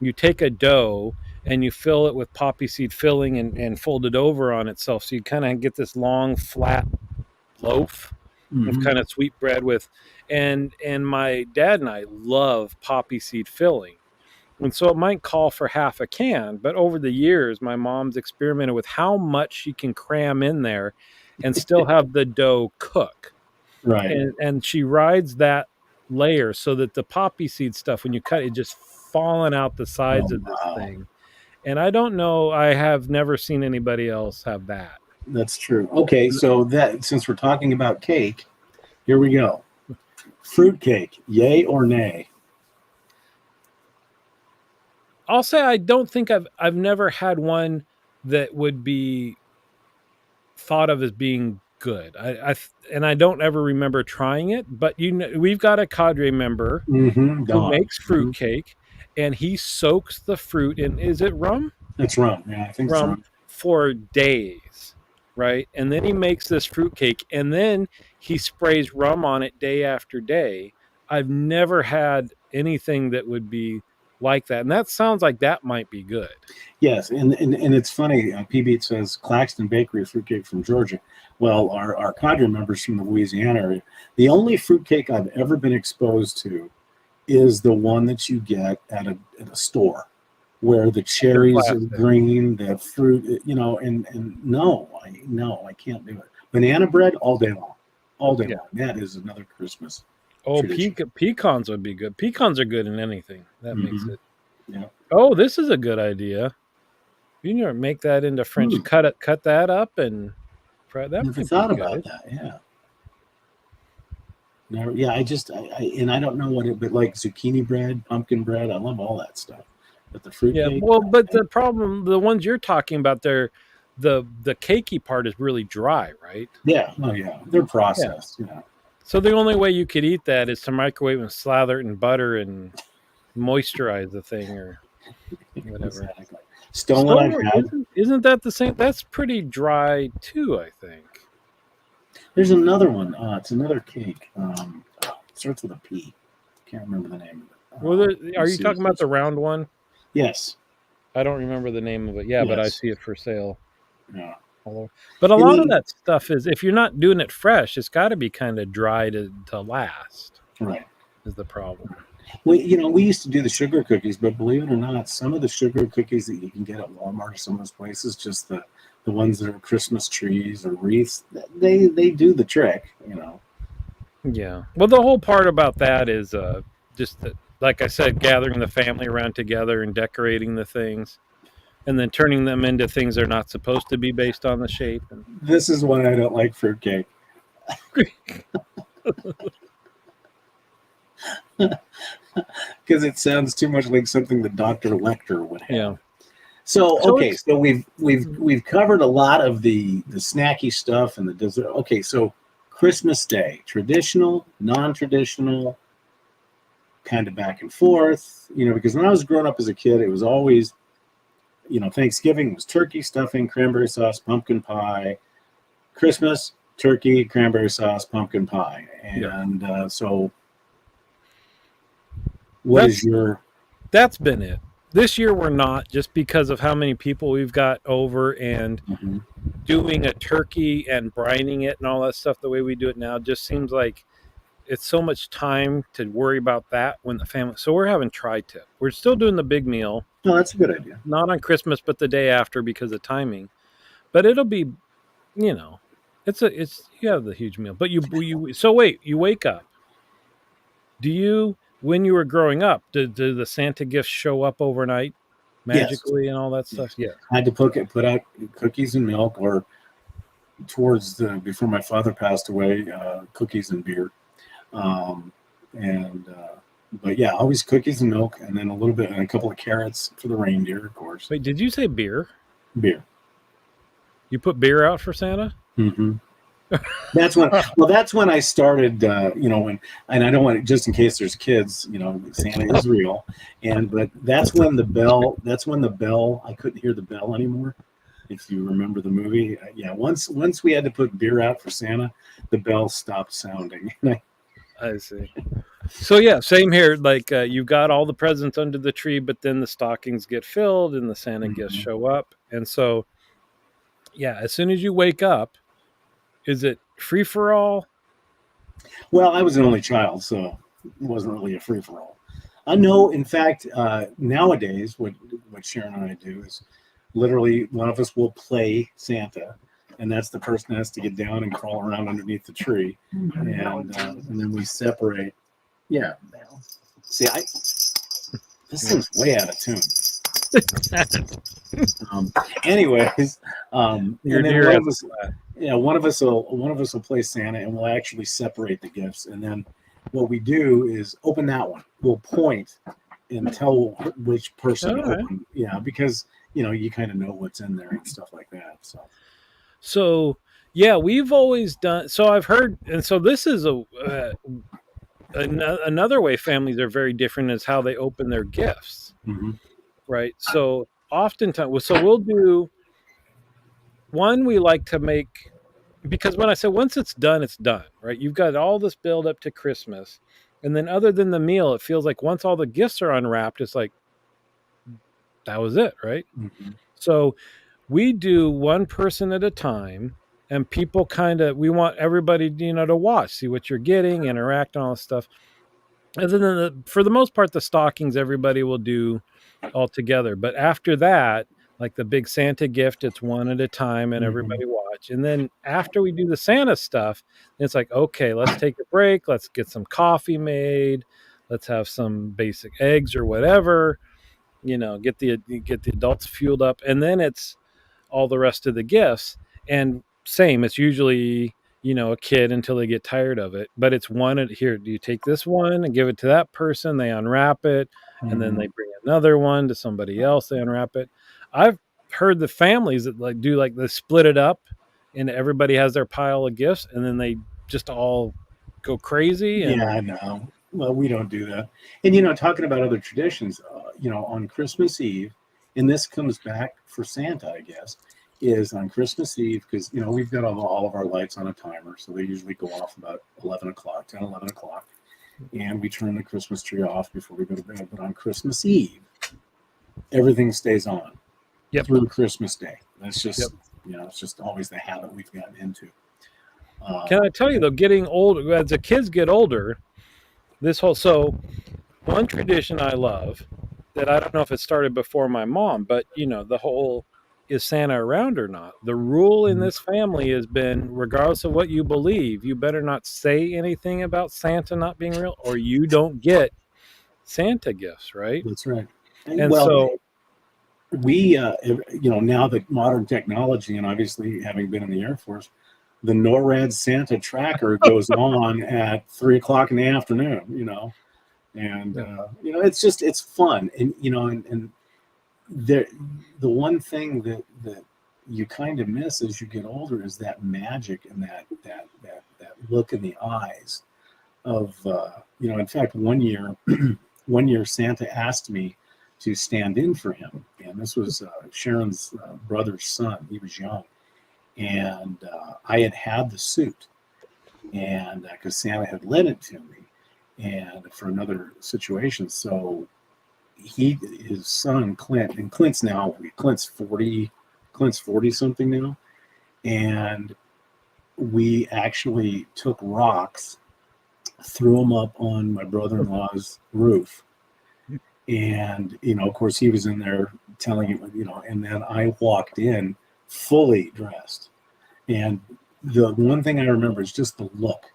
you take a dough and you fill it with poppy seed filling and fold it over on itself. So you kind of get this long, flat loaf of kind of sweet bread with, and my dad and I love poppy seed filling. And so it might call for half a can, but over the years, my mom's experimented with how much she can cram in there and still have the dough cook. Right. And she rides that layer so that the poppy seed stuff, when you cut it, just falling out the sides of this thing. And I don't know, I have never seen anybody else have that. That's true. Okay, so that since we're talking about cake, here we go. Fruit cake, yay or nay? I'll say I don't think I've never had one that would be thought of as being good. I don't ever remember trying it, but we've got a cadre member who makes fruit cake, and he soaks the fruit in. Is it rum? It's rum. Yeah, I think rum for days, right? And then he makes this fruit cake, and then he sprays rum on it day after day. I've never had anything that would be like that, and that sounds like that might be good. Yes, and it's funny. P-Beat says Claxton Bakery fruitcake from Georgia. Well, our cadre members from the Louisiana area. The only fruitcake I've ever been exposed to is the one that you get at a store, where the cherries are green, the fruit, and no, I can't do it. Banana bread all day long, long. That is another Christmas. Oh, pecans would be good. Pecans are good in anything. That makes it. Yeah. Oh, this is a good idea. You know, make that into French. Cut that up and fry that. Never thought about that. Yeah. Never. Yeah. I don't know what it, but like zucchini bread, pumpkin bread. I love all that stuff. But the fruit. Yeah. Cake, well, but the problem, the ones you're talking about, the cakey part is really dry, right? Yeah. Oh, yeah. They're processed. Yeah. So the only way you could eat that is to microwave and slather it in butter and moisturize the thing or whatever. Exactly. Stolen isn't that the same? That's pretty dry too, I think. There's another one. It's another cake. It starts with a P. Can't remember the name of it. Well, We'll are you see what talking about those. the round one? Yes. I don't remember the name of it. Yeah, but I Yes. see it for sale Yeah. all over. But a And lot of then, that stuff is, if you're not doing it fresh, it's got to be kind of dry to last. right. Is the problem? We used to do the sugar cookies, but believe it or not, some of the sugar cookies that you can get at Walmart or some of those places, just the ones that are Christmas trees or wreaths, they do the trick. Yeah. Well, the whole part about that is just that, like I said, gathering the family around together and decorating the things, and then turning them into things they're not supposed to be based on the shape. And This is why I don't like fruitcake. Because it sounds too much like something that Dr. Lecter would have. yeah. So So okay, it's so we've covered a lot of the snacky stuff and the dessert. Okay, so Christmas Day, traditional, non-traditional, kind of back and forth. Because when I was growing up as a kid, it was always, Thanksgiving was turkey, stuffing, cranberry sauce, pumpkin pie. Christmas, turkey, cranberry sauce, pumpkin pie. And so, what is your? that's been it. This year we're not, just because of how many people we've got over, and Mhm. doing a turkey and brining it and all that stuff the way we do it now just seems like it's so much time to worry about that when the family. So we're having tri-tip. We're still doing the big meal, No, that's a good idea. not on Christmas, but the day after because of timing. But it'll be, it's you have the huge meal. But you so wait, you wake up. Do you, when you were growing up, did the Santa gifts show up overnight Yes, magically and all that stuff? yes. Yeah. I had to put out cookies and milk, or towards before my father passed away, cookies and beer. Um, and but yeah, always cookies and milk, and then a little bit and a couple of carrots for the reindeer, of course. Wait, did you say beer? Beer. You put beer out for Santa? Mm-hmm. That's when I started. And I don't want, just in case there's kids. Santa is real, but that's when the bell. That's when the bell. I couldn't hear the bell anymore. If you remember the movie, yeah. Once we had to put beer out for Santa, the bell stopped sounding. I see. So yeah, same here. Like you've got all the presents under the tree, but then the stockings get filled and the Santa gifts Mhm. show up. And so, yeah, as soon as you wake up, is it free for all? Well, I was an only child, so it wasn't really a free for all. I know, in fact, nowadays, what Sharon and I do is literally one of us will play Santa, and that's the person that has to get down and crawl around underneath the tree, and then we separate. Yeah. See, this thing's way out of tune. Anyways, Your and then dear one has of us, one of us will play Santa, and we'll actually separate the gifts. And then what we do is open that one. We'll point and tell which person to All right. open. Yeah, because you kind of know what's in there and stuff like that. So yeah, we've always done. So I've heard, and so this is another way families are very different is how they open their gifts, Mhm. right? So oftentimes, so we'll do one. We like to make, because when I say once it's done, right? You've got all this build up to Christmas, and then other than the meal, it feels like once all the gifts are unwrapped, it's like that was it, right? Mhm. So we do one person at a time, and people kind of, we want everybody, to watch, see what you're getting, interact, and all this stuff. And then for the most part, the stockings everybody will do all together. But after that, like the big Santa gift, it's one at a time and Mhm. everybody watch. And then after we do the Santa stuff, it's like, okay, let's take a break. Let's get some coffee made. Let's have some basic eggs or whatever. Get the adults fueled up, and then it's all the rest of the gifts. And same, it's usually a kid until they get tired of it, but it's one at here, do you take this one and give it to that person, they unwrap it, and then Mhm. they bring another one to somebody else, they unwrap it. I've heard the families that like they split it up and everybody has their pile of gifts, and then they just all go crazy. Yeah, And I know. Well, we don't do that. And talking about other traditions, on Christmas Eve, and this comes back for Santa, I guess, is on Christmas Eve, because we've got all of our lights on a timer, so they usually go off about 11 o'clock, 10, 11 o'clock. and we turn the Christmas tree off before we go to bed. But on Christmas Eve, everything stays on through Christmas Day. That's just it's just always the habit we've gotten into. Can I tell you though, getting older as the kids get older, one tradition I love that I don't know if it started before my mom, but the whole is Santa around or not? The rule in this family has been, regardless of what you believe, you better not say anything about Santa not being real, or you don't get Santa gifts, right? That's right. And so we, now the modern technology, and obviously having been in the Air Force, the NORAD Santa tracker goes on at 3:00 in the afternoon, and it's fun, and and the one thing that you kind of miss as you get older is that magic and that look in the eyes of in fact one year Santa asked me to stand in for him, and this was Sharon's brother's son. He was young, and I had the suit, and because Santa had lent it to me and for another situation. So his son Clint, and Clint's 40 something now, and we actually took rocks, threw them up on my brother-in-law's roof, and of course he was in there telling him, and then I walked in fully dressed, and the one thing I remember is just the look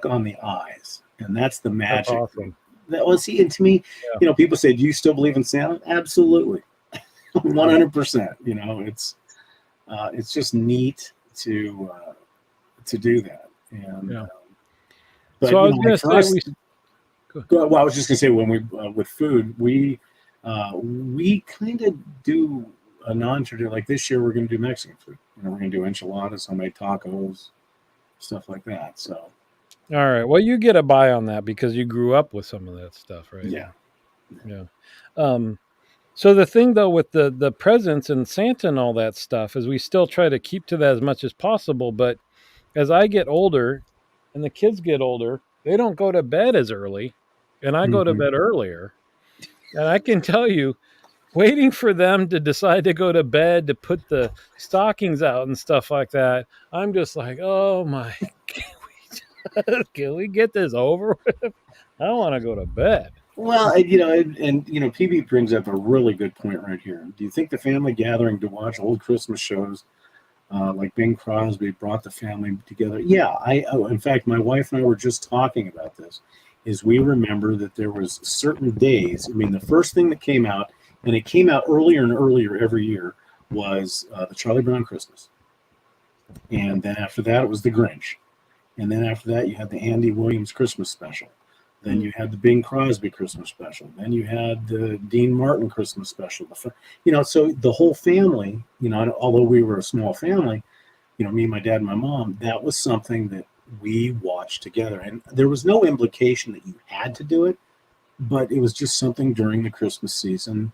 on the eyes, and that's the magic. That's awesome. That was and to me, people say, "Do you still believe in Santa?" Absolutely, 100%. It's just neat to do that. And but so I was going to say, I was just going to say, when we with food, we kind of do a non-traditional. Like this year, we're going to do Mexican food. We're going to do enchiladas, homemade tacos, stuff like that. So. All right. Well, you get a buy on that because you grew up with some of that stuff, right? Yeah. So the thing though with the presents and Santa and all that stuff is we still try to keep to that as much as possible. But as I get older and the kids get older, they don't go to bed as early, and I go to bed earlier. And I can tell you, waiting for them to decide to go to bed to put the stockings out and stuff like that, I'm just like, oh my. Can we get this over with? I don't want to go to bed. Well, PB brings up a really good point right here. Do you think the family gathering to watch old Christmas shows like Bing Crosby brought the family together? Yeah, in fact, my wife and I were just talking about this. Is we remember that there was certain days. I mean, the first thing that came out, and it came out earlier and earlier every year, was the Charlie Brown Christmas, and then after that it was the Grinch. And then after that, you had the Andy Williams Christmas special. Then you had the Bing Crosby Christmas special. Then you had the Dean Martin Christmas special. So the whole family, although we were a small family, me, my dad, and my mom, that was something that we watched together. And there was no implication that you had to do it, but it was just something during the Christmas season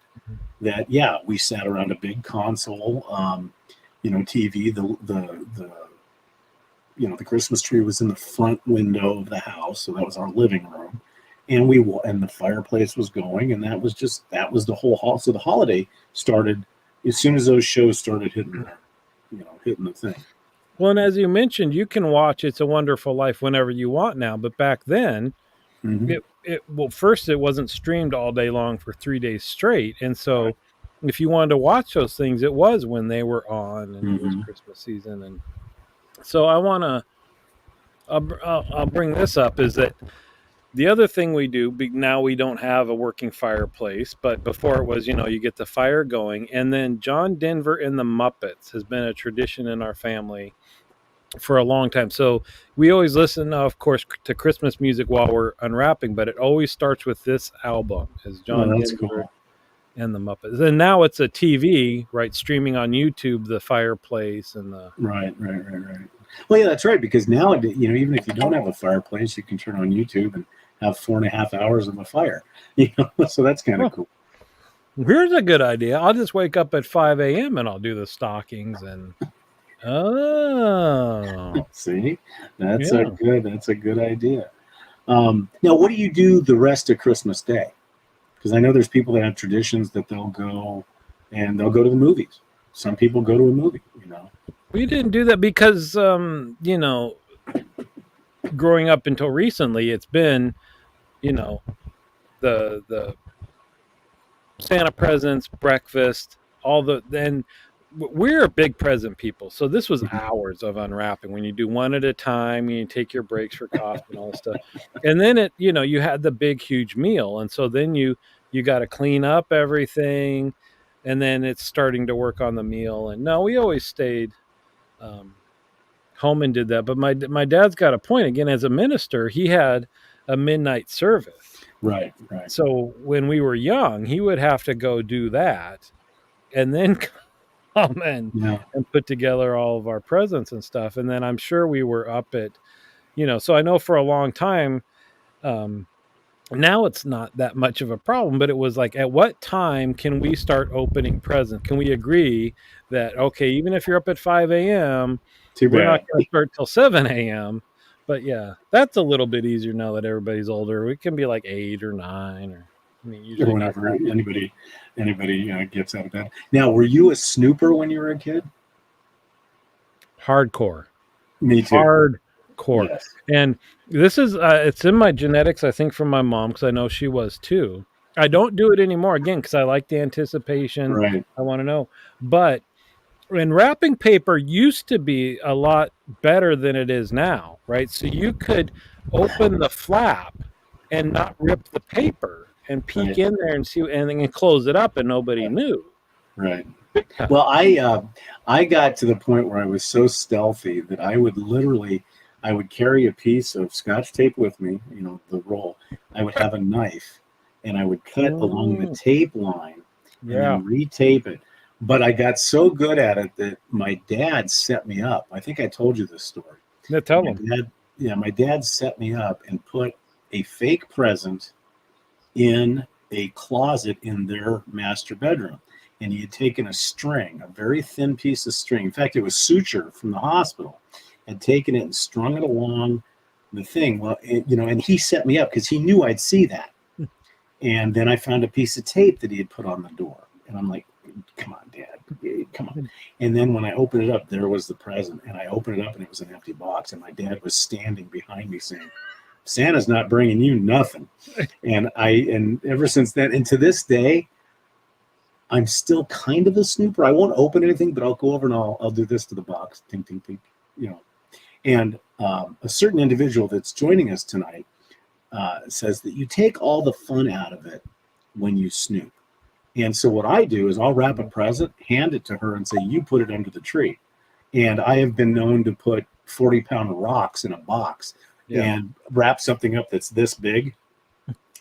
that, we sat around a big console, TV, the Christmas tree was in the front window of the house, so that was our living room, and the fireplace was going, and that was the whole hall. So the holiday started as soon as those shows started hitting the thing. Well, and as you mentioned, you can watch It's a Wonderful Life whenever you want now, but back then, first it wasn't streamed all day long for 3 days straight, and so if you wanted to watch those things, it was when they were on, and it was Christmas season. And so I'll bring this up, is that the other thing we do, now we don't have a working fireplace, but before it was, you get the fire going. And then John Denver and the Muppets has been a tradition in our family for a long time. So we always listen, of course, to Christmas music while we're unwrapping, but it always starts with this album, is John Denver and the Muppets. And now it's a TV, right, streaming on YouTube, the fireplace and the... Right. Well, yeah, that's right, because now, even if you don't have a fireplace, you can turn on YouTube and have 4.5 hours of a fire, so that's kind of cool. Here's a good idea. I'll just wake up at 5 a.m. and I'll do the stockings and... Oh. See? That's a good idea. Now, what do you do the rest of Christmas Day? Because I know there's people that have traditions that they'll go to the movies. Some people go to a movie, you know. We didn't do that because, growing up until recently, it's been, the Santa presents, breakfast, all the then we're big present people, so this was hours of unwrapping when you do one at a time, and you take your breaks for coffee and all this stuff, and then you had the big huge meal, and so then you got to clean up everything, and then it's starting to work on the meal. And no, we always stayed home and did that. But my dad's got a point. Again, as a minister, he had a midnight service. Right. So when we were young, he would have to go do that and then come and put together all of our presents and stuff. And then I'm sure we were up at, so I know for a long time, now it's not that much of a problem, but it was like, at what time can we start opening presents? Can we agree that, okay, even if you're up at 5 a.m., we're not going to start till 7 a.m.? But yeah, that's a little bit easier now that everybody's older. It can be like 8 or 9, or usually whenever anybody gets out of bed. Now, were you a snooper when you were a kid? Hardcore. Me too. Hardcore. Yes. And this is it's in my genetics, I think, from my mom, because I know she was too. I don't do it anymore, again, because I like the anticipation. Right. I want to know. But when wrapping paper used to be a lot better than it is now, right? So you could open the flap and not rip the paper and peek in there and see, and then close it up, and nobody knew. Right. Well, I got to the point where I was so stealthy that I would carry a piece of Scotch tape with me, the roll. I would have a knife, and I would cut along the tape line and then retape it. But I got so good at it that my dad set me up. I think I told you this story. Yeah, tell him. My dad set me up and put a fake present in a closet in their master bedroom. And he had taken a string, a very thin piece of string. In fact, it was suture from the hospital. Had taken it and strung it along the thing. Well, and he set me up because he knew I'd see that. And then I found a piece of tape that he had put on the door. And I'm like, come on, Dad, come on. And then when I opened it up, there was the present. And I opened it up, and it was an empty box. And my dad was standing behind me saying, Santa's not bringing you nothing. And ever since then, and to this day, I'm still kind of a snooper. I won't open anything, but I'll go over and I'll do this to the box. Ting, ting, ting, And a certain individual that's joining us tonight says that you take all the fun out of it when you snoop. And so what I do is I'll wrap a present, hand it to her, and say, you put it under the tree. And I have been known to put 40-pound rocks in a box and wrap something up that's this big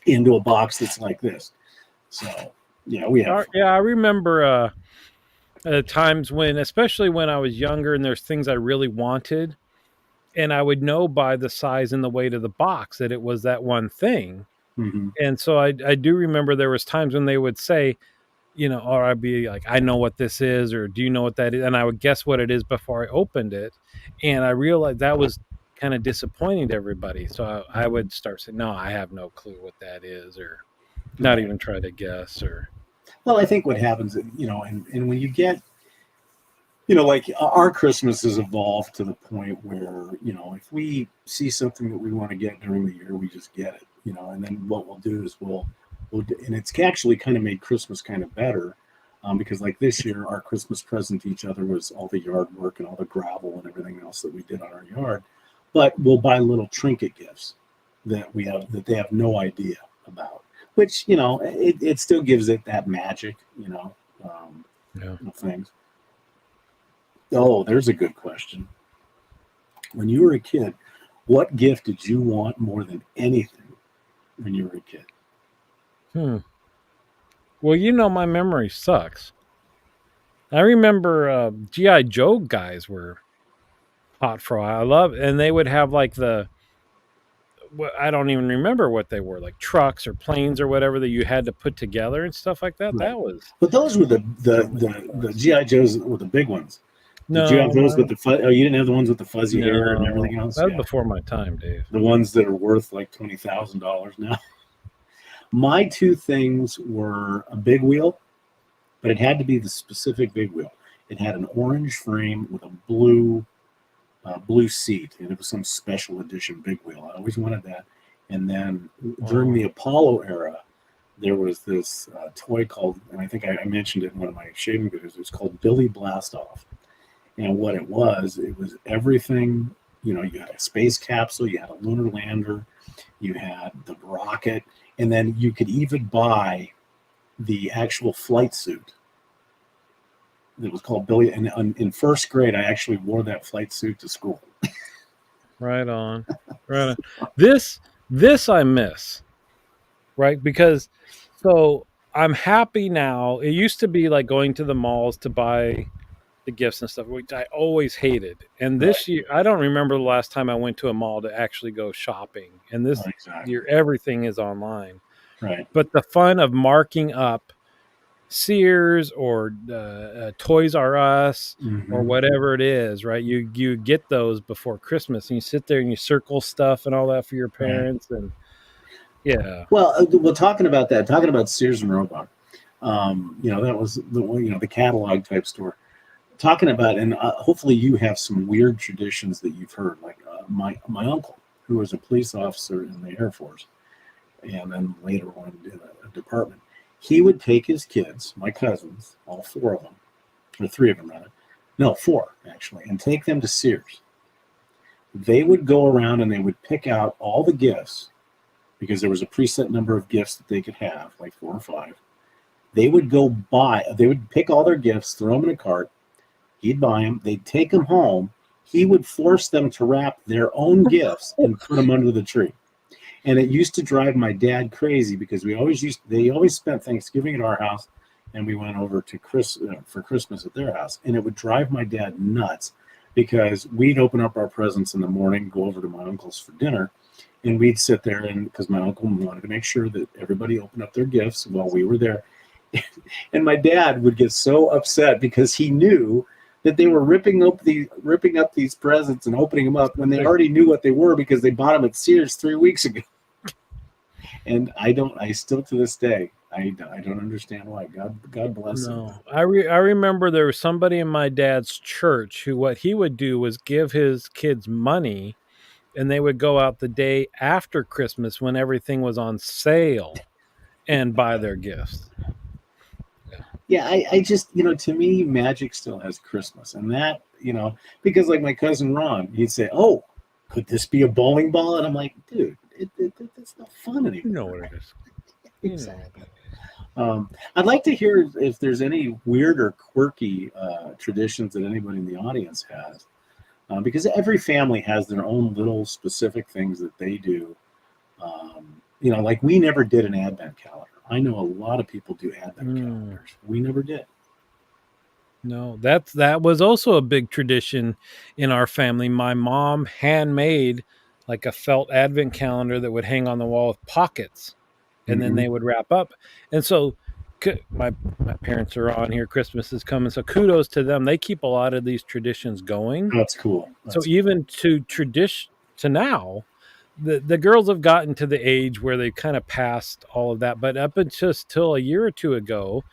into a box that's like this. So, we have. I remember times when, especially when I was younger, and there's things I really wanted, and I would know by the size and the weight of the box that it was that one thing. Mm-hmm. And so I do remember there was times when they would say, or I'd be like, I know what this is, or do you know what that is? And I would guess what it is before I opened it. And I realized that was kind of disappointing to everybody. So I would start saying, no, I have no clue what that is, or not even try to guess. Or well, I think what happens, and when you get, like our Christmas has evolved to the point where, if we see something that we want to get during the year, we just get it, and then what we'll do is we'll and it's actually kind of made Christmas kind of better because like this year, our Christmas present to each other was all the yard work and all the gravel and everything else that we did on our yard. But we'll buy little trinket gifts that they have no idea about, which, it still gives it that magic, things. Oh, there's a good question. When you were a kid, what gift did you want more than anything when you were a kid? Well, my memory sucks. I remember G.I. Joe guys were hot for a while. I love, and they would have like I don't even remember what they were, like trucks or planes or whatever that you had to put together and stuff like that. Right. That was. But those were the G.I. Joes were the big ones. Did you No, have those with the oh, you didn't have the ones with the fuzzy hair and no, everything else? that was Yeah. before my time, Dave. The ones that are worth like $20,000 now. My two things were a big wheel, but it had to be the specific big wheel. It had an orange frame with a blue seat, and it was some special edition big wheel. I always wanted that. And then during the Apollo era, there was this toy called, and I think I mentioned it in one of my shaving videos. It was called Billy Blastoff, and what it was everything. You know, you had a space capsule, you had a lunar lander, you had the rocket, and then you could even buy the actual flight suit. It was called Billy, and in first grade, I actually wore that flight suit to school. Right on. Right on. This I miss, right? Because so I'm happy now. It used to be like going to the malls to buy the gifts and stuff, which I always hated. And this year, I don't remember the last time I went to a mall to actually go shopping. And this Exactly. year, everything is online. Right. But the fun of marking up Sears or Toys R Us or whatever it is, right? You get those before Christmas, and you sit there and you circle stuff and all that for your parents, and yeah. Well, talking about Sears and Roebuck, that was the catalog type store. Talking about, and hopefully you have some weird traditions that you've heard. Like my uncle, who was a police officer in the Air Force, and then later on in a department. He would take his kids, my cousins, all four of them, or three of them rather, no, four actually, and take them to Sears. They would go around and they would pick out all the gifts because there was a preset number of gifts that they could have, like 4 or 5. They would pick all their gifts, throw them in a cart. He'd buy them. They'd take them home. He would force them to wrap their own gifts and put them under the tree. And it used to drive my dad crazy because they always spent Thanksgiving at our house, and we went over to for Christmas at their house. And it would drive my dad nuts because we'd open up our presents in the morning, go over to my uncle's for dinner, and we'd sit there, and because my uncle wanted to make sure that everybody opened up their gifts while we were there. And my dad would get so upset because he knew that they were ripping up these presents and opening them up when they already knew what they were because they bought them at Sears 3 weeks ago. And I still to this day, I don't understand why. God bless him. I remember there was somebody in my dad's church who, what he would do was give his kids money, and they would go out the day after Christmas when everything was on sale and buy their gifts. Yeah, I just, to me, magic still has Christmas. And that, because like my cousin Ron, he'd say, oh, could this be a bowling ball? And I'm like, dude, it's not fun anymore. You know what it is. Exactly. I'd like to hear if there's any weird or quirky traditions that anybody in the audience has. Because every family has their own little specific things that they do. Like we never did an advent calendar. I know a lot of people do advent calendars. We never did. No, that was also a big tradition in our family. My mom handmade like a felt advent calendar that would hang on the wall with pockets, and then they would wrap up. And so my parents are on here. Christmas is coming, so kudos to them. They keep a lot of these traditions going. That's cool. Even to tradition to now, the girls have gotten to the age where they've kind of passed all of that. But up until a year or two ago,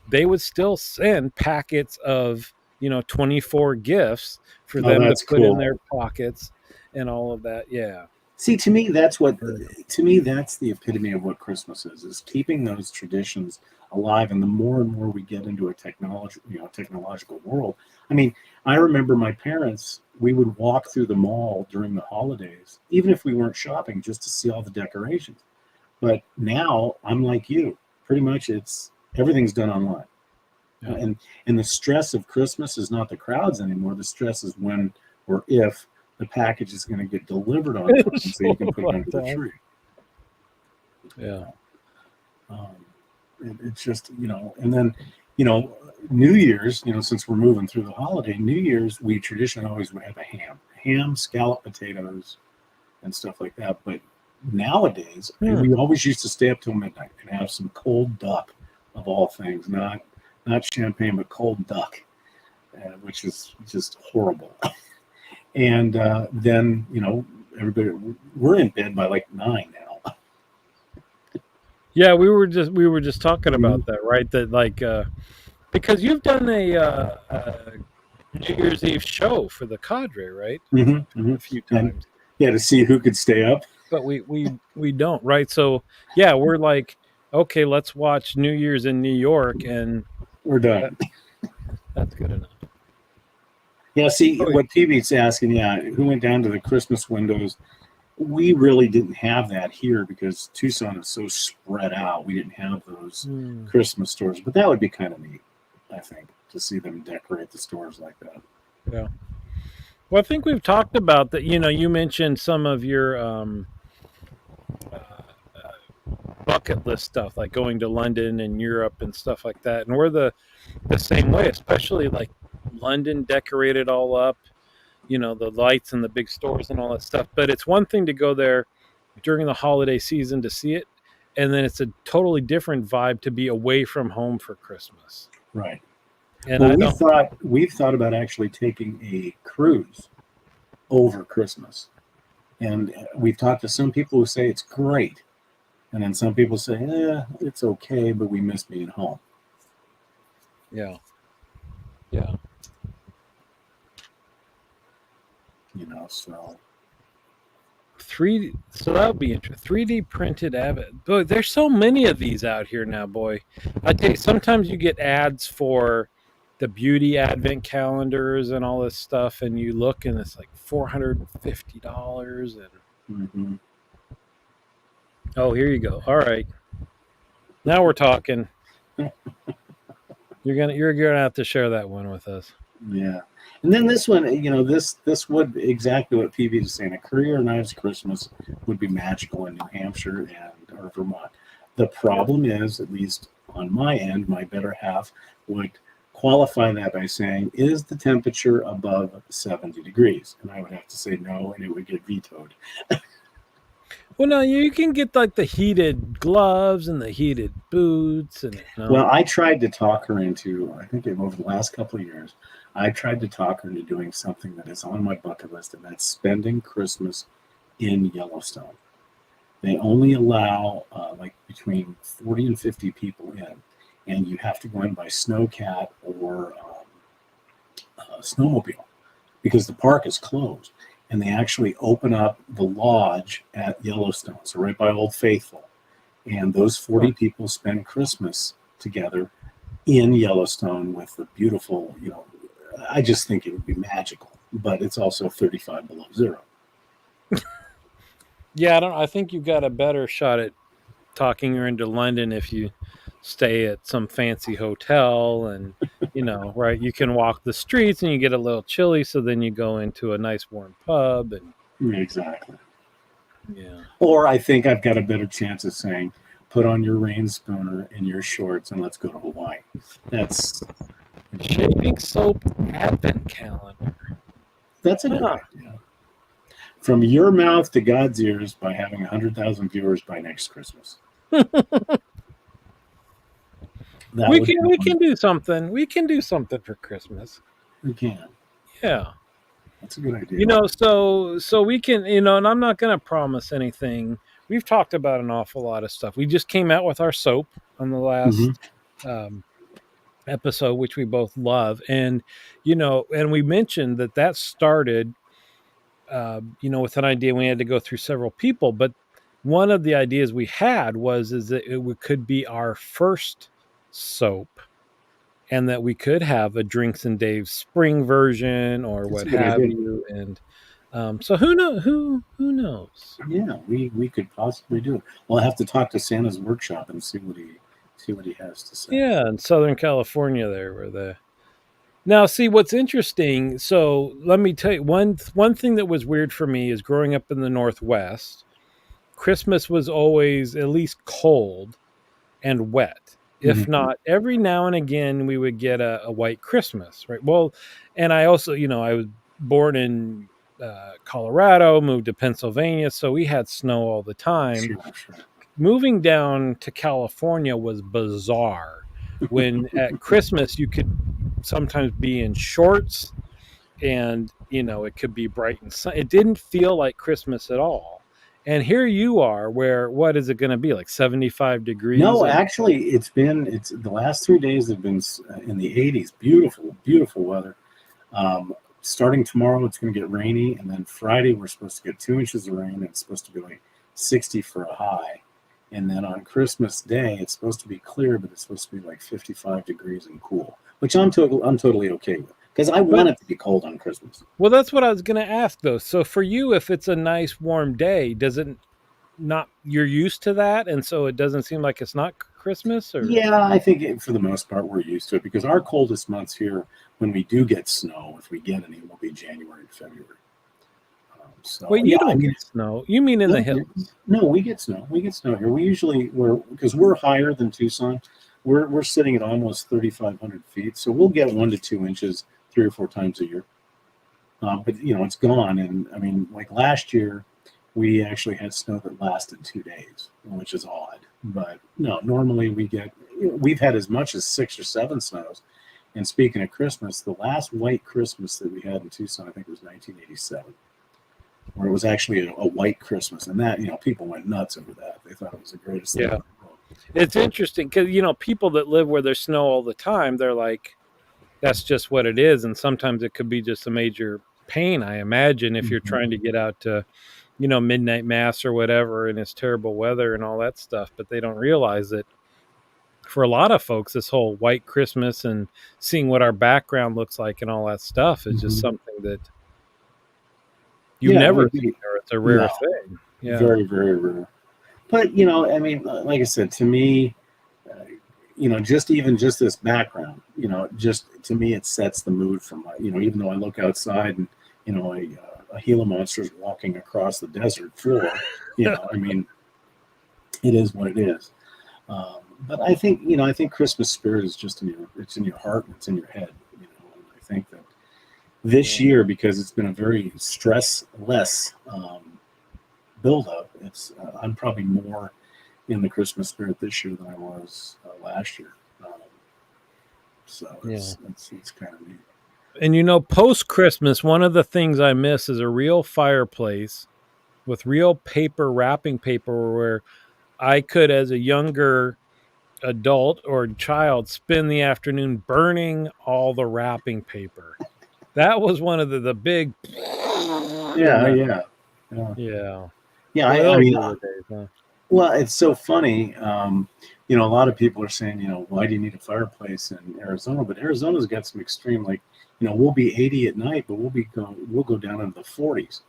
they would still send packets of 24 gifts for them to put in their pockets and all of that. Yeah. See, to me, that's the epitome of what Christmas is keeping those traditions alive. And the more and more we get into a technological world. I mean, I remember my parents, we would walk through the mall during the holidays, even if we weren't shopping, just to see all the decorations. But now I'm like you, pretty much everything's done online. Yeah. And the stress of Christmas is not the crowds anymore. The stress is when or if the package is going to get delivered on time so you can put it under the tree. Yeah. It's just, and then, New Year's, since we're moving through the holiday, New Year's, we traditionally always would have a ham, scalloped potatoes, and stuff like that. But nowadays, we always used to stay up till midnight and have some cold duck, of all things, not champagne, but cold duck. which is just horrible. And then everybody, we're in bed by like 9 now. Yeah, we were just talking about that, right? That like because you've done a New Year's Eve show for the Cadre, right? A few And times, yeah, to see who could stay up. but we don't, right? So yeah, we're like, okay, let's watch New Year's in New York, and We're that, done. that's good enough. Yeah, see Oh, what TV's asking. Yeah, who went down to the Christmas windows? We really didn't have that here because Tucson is so spread out. We didn't have those Christmas stores, but that would be kind of neat, I think, to see them decorate the stores like that. yeah. Well, I think we've talked about that. You mentioned some of your bucket list stuff, like going to London and Europe and stuff like that. And we're the same way, especially like London decorated all up, the lights and the big stores and all that stuff. But it's one thing to go there during the holiday season to see it, and then it's a totally different vibe to be away from home for Christmas. Right. And Well, we've thought about actually taking a cruise over Christmas, and we've talked to some people who say it's great, and then some people say, it's okay, but we miss being home. yeah. So 3D, so that would be interesting. 3D printed advent. Boy, there's so many of these out here now, boy. I tell you, sometimes you get ads for the beauty advent calendars and all this stuff, and you look and it's like $450 and oh, here you go. All right. Now we're talking. You're gonna have to share that one with us. Yeah. And then this one, this would exactly what PV is saying. A Currier and Ives Christmas would be magical in New Hampshire or Vermont. The problem is, at least on my end, my better half would qualify that by saying, is the temperature above 70 degrees? And I would have to say no, and it would get vetoed. Well, no, you can get like the heated gloves and the heated boots, and Well, I tried to talk her into. I think over the last couple of years, I tried to talk her into doing something that is on my bucket list, and that's spending Christmas in Yellowstone. They only allow like between 40 and 50 people in, and you have to go in by snowcat or snowmobile because the park is closed. And they actually open up the lodge at Yellowstone, so right by Old Faithful. And those 40 people spend Christmas together in Yellowstone with the beautiful, I just think it would be magical. But it's also 35 below zero. Yeah, I think you've got a better shot at talking her into London if you stay at some fancy hotel and right, you can walk the streets and you get a little chilly, so then you go into a nice warm pub and Exactly. Yeah. Or I think I've got a better chance of saying, put on your rain spooner and your shorts and let's go to Hawaii. That's shaving soap advent calendar. That's a good idea. From your mouth to God's ears by having 100,000 viewers by next Christmas. We can do something. We can do something for Christmas. We can. Yeah. That's a good idea. So we can, and I'm not going to promise anything. We've talked about an awful lot of stuff. We just came out with our soap on the last episode, which we both love. And, and we mentioned that started, with an idea we had to go through several people. But one of the ideas we had is that it could be our first soap, and that we could have a Drinks and Dave's spring version or what have you. And so who knows? Yeah, we could possibly do it. We'll have to talk to Santa's workshop and see what he has to say. Yeah, in Southern California there where now see what's interesting. So let me tell you one thing that was weird for me is growing up in the Northwest, Christmas was always at least cold and wet. If not, every now and again, we would get a white Christmas, right? Well, and I also, I was born in Colorado, moved to Pennsylvania, so we had snow all the time. Sure. Moving down to California was bizarre. When at Christmas, you could sometimes be in shorts, and it could be bright and sun. It didn't feel like Christmas at all. And here you are, where what is it going to be, like 75 degrees? No, And actually, it's the last 3 days have been in the 80s. Beautiful, beautiful weather. Starting tomorrow, it's going to get rainy, and then Friday we're supposed to get 2 inches of rain. And it's supposed to be like 60 for a high, and then on Christmas Day it's supposed to be clear, but it's supposed to be like 55 degrees and cool, which I'm totally okay with because I want it to be cold on Christmas. well, that's what I was going to ask, though. So for you, if it's a nice warm day, does it not, you're used to that, and so it doesn't seem like it's not Christmas? Or Yeah, I think for the most part we're used to it because our coldest months here, when we do get snow, if we get any, will be January and February. So wait, you yeah, don't get snow? You mean in the hills? No, we get snow. We get snow here. Because we're higher than Tucson. We're sitting at almost 3,500 feet, so we'll get 1 to 2 inches 3 or 4 times a year. But it's gone. And I mean, like last year, we actually had snow that lasted 2 days, which is odd. But no, normally we've had as much as 6 or 7 snows. And speaking of Christmas, the last white Christmas that we had in Tucson, I think, was 1987, where it was actually a white Christmas, and that people went nuts over that. They thought it was the greatest thing in the world. It's interesting because people that live where there's snow all the time, they're like, that's just what it is. And sometimes it could be just a major pain, I imagine, if you're trying to get out to midnight mass or whatever, and it's terrible weather and all that stuff. But they don't realize that for a lot of folks, this whole white Christmas and seeing what our background looks like and all that stuff is just something that you never see there. It's a rare thing. Yeah. Very, very rare. But, I mean, like I said, to me, just this background, just to me, it sets the mood for even though I look outside and, a Gila monster is walking across the desert floor, I mean, it is what it is. But I think Christmas spirit is just in your heart and it's in your head. And I think that this year, because it's been a very stress-less build-up, I'm probably more in the Christmas spirit this year than I was last year. So it's kind of neat. And post-Christmas, one of the things I miss is a real fireplace with real paper, wrapping paper, where I could, as a younger adult or child, spend the afternoon burning all the wrapping paper. That was one of the big. Yeah. I mean, well, it's so funny. A lot of people are saying, why do you need a fireplace in Arizona? But Arizona's got some extreme, like, we'll be 80 at night, but we'll go down into the 40s.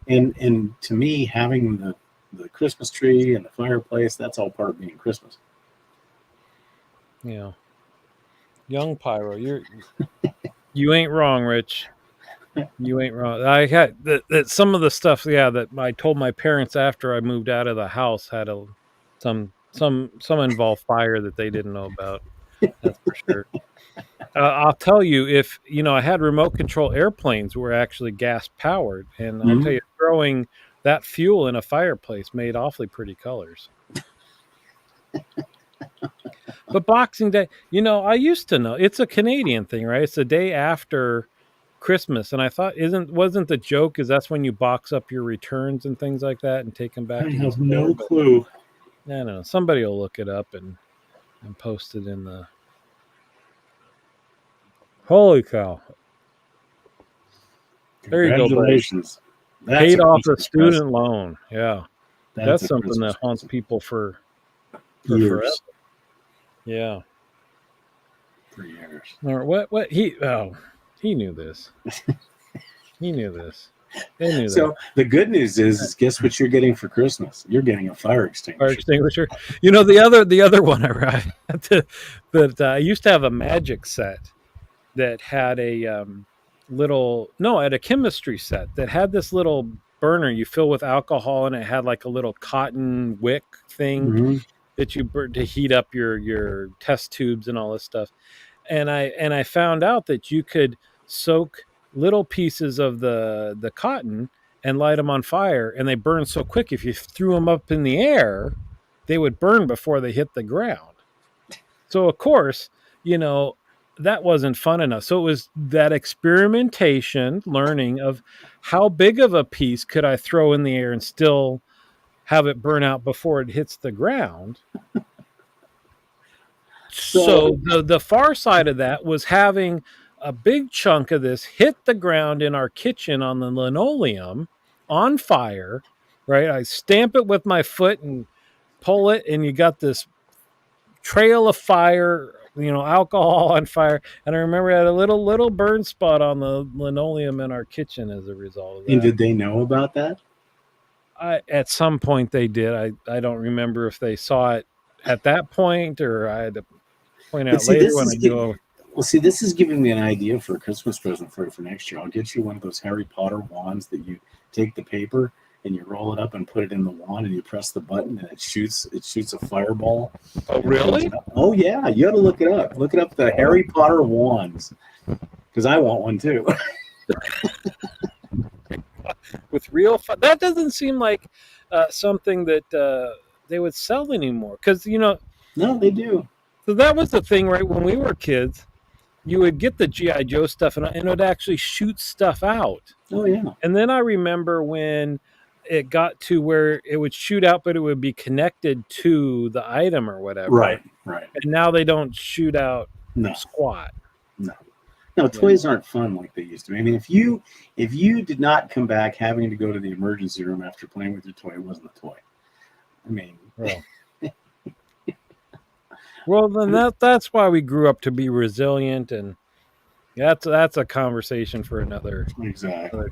And to me, having the Christmas tree and the fireplace, that's all part of being Christmas. Yeah. Young Pyro, you ain't wrong, Rich. You ain't wrong. I had that some of the stuff, that I told my parents after I moved out of the house had some involved fire that they didn't know about. That's for sure. I'll tell you, if I had remote control airplanes were actually gas powered, and I'll tell you, throwing that fuel in a fireplace made awfully pretty colors. But Boxing Day, I used to know it's a Canadian thing, right? It's the day after Christmas, and I thought wasn't the joke is that's when you box up your returns and things like that and take them back? I have no clue. I don't know. Somebody will look it up and post it in the. Holy cow! There you go. Congratulations. Paid off a student loan. Yeah, that's something that haunts people for years. Forever. Yeah. For years. Or what he knew this. He knew this. They knew so that. The good news is, guess what you're getting for Christmas? You're getting a fire extinguisher. Fire extinguisher. The other one that I used to have a magic set that had a a chemistry set that had this little burner you fill with alcohol, and it had like a little cotton wick thing that you burn to heat up your test tubes and all this stuff. And I found out that you could soak little pieces of the cotton and light them on fire, and they burn so quick. If you threw them up in the air, they would burn before they hit the ground. So of course, that wasn't fun enough. So it was that experimentation, learning of how big of a piece could I throw in the air and still have it burn out before it hits the ground. So the far side of that was having a big chunk of this hit the ground in our kitchen on the linoleum on fire, right? I stamp it with my foot and pull it, and you got this trail of fire, alcohol on fire. And I remember I had a little burn spot on the linoleum in our kitchen as a result of that. And did they know about that? At some point they did. I don't remember if they saw it at that point or I had to point out later when I go. Well, see, this is giving me an idea for a Christmas present for next year. I'll get you one of those Harry Potter wands that you take the paper and you roll it up and put it in the wand and you press the button and it shoots a fireball. Oh, really? Oh, yeah. You got to look it up. Look it up, the Harry Potter wands, because I want one too. With real fun. That doesn't seem like something that they would sell anymore. Because, No, they do. So that was the thing, right? When we were kids, you would get the G.I. Joe stuff and it would actually shoot stuff out. Oh, yeah. And then I remember when it got to where it would shoot out, but it would be connected to the item or whatever. Right. And now they don't shoot out squat. No, toys aren't fun like they used to be. I mean, if you did not come back having to go to the emergency room after playing with your toy, it wasn't a toy. I mean, well, then that's why we grew up to be resilient, and that's a conversation for another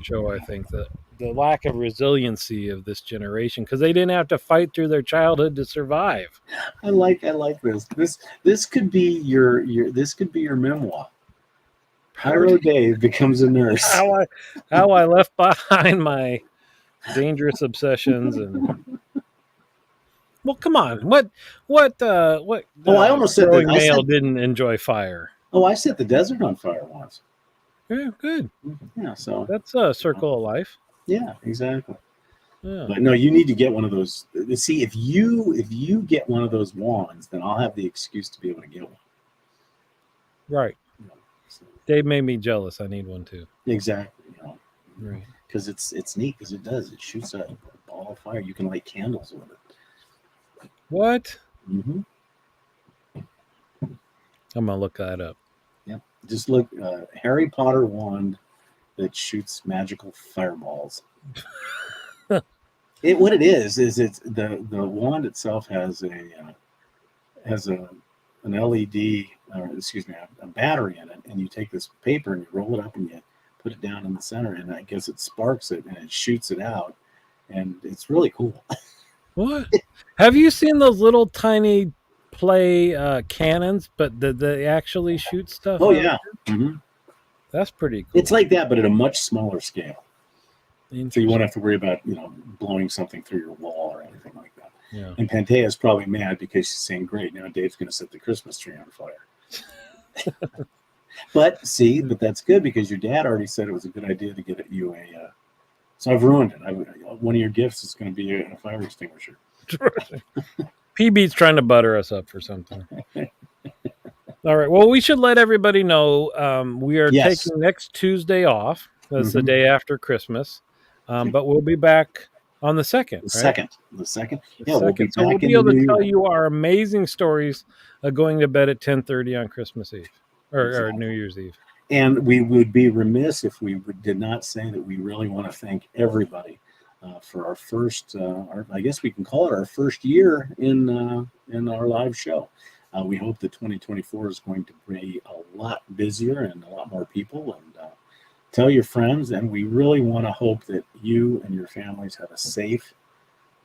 show. I think that the lack of resiliency of this generation, because they didn't have to fight through their childhood to survive. I like this. This could be your memoir. Pyro Dave becomes a nurse. How I left behind my dangerous obsessions and. Well, come on. What? I almost said that male didn't enjoy fire. Oh, I set the desert on fire once. Yeah, good. Yeah, so that's a circle of life. Yeah, exactly. Yeah. But no, you need to get one of those. See, if you get one of those wands, then I'll have the excuse to be able to get one. Right. So. Dave made me jealous. I need one too. Exactly. Right. Because it's neat because it shoots a ball of fire. You can light candles with it. What? Mm-hmm. I'm gonna look that up. Yep. Just look Harry Potter wand that shoots magical fireballs. What it is it's the wand itself has an LED a battery in it, and you take this paper and you roll it up and you put it down in the center, and I guess it sparks it and it shoots it out, and it's really cool. What? Have you seen those little tiny play cannons, but they actually shoot stuff? Oh, yeah. Mm-hmm. That's pretty cool. It's like that, but at a much smaller scale. So you won't have to worry about, blowing something through your wall or anything like that. Yeah. And Pantea's probably mad because she's saying, great, now Dave's going to set the Christmas tree on fire. But that's good because your dad already said it was a good idea to get you a... So I've ruined it. One of your gifts is going to be a fire extinguisher. PB's trying to butter us up for something. All right. Well, we should let everybody know we are taking next Tuesday off. That's the day after Christmas. But we'll be back on the 2nd. The second. Yeah, we'll be back. So we'll be able to tell you our amazing stories of going to bed at 10:30 on Christmas Eve or New Year's Eve. And we would be remiss if we did not say that we really want to thank everybody for our first, I guess we can call it our first year in our live show. We hope that 2024 is going to be a lot busier and a lot more people. And tell your friends. And we really want to hope that you and your families have a safe,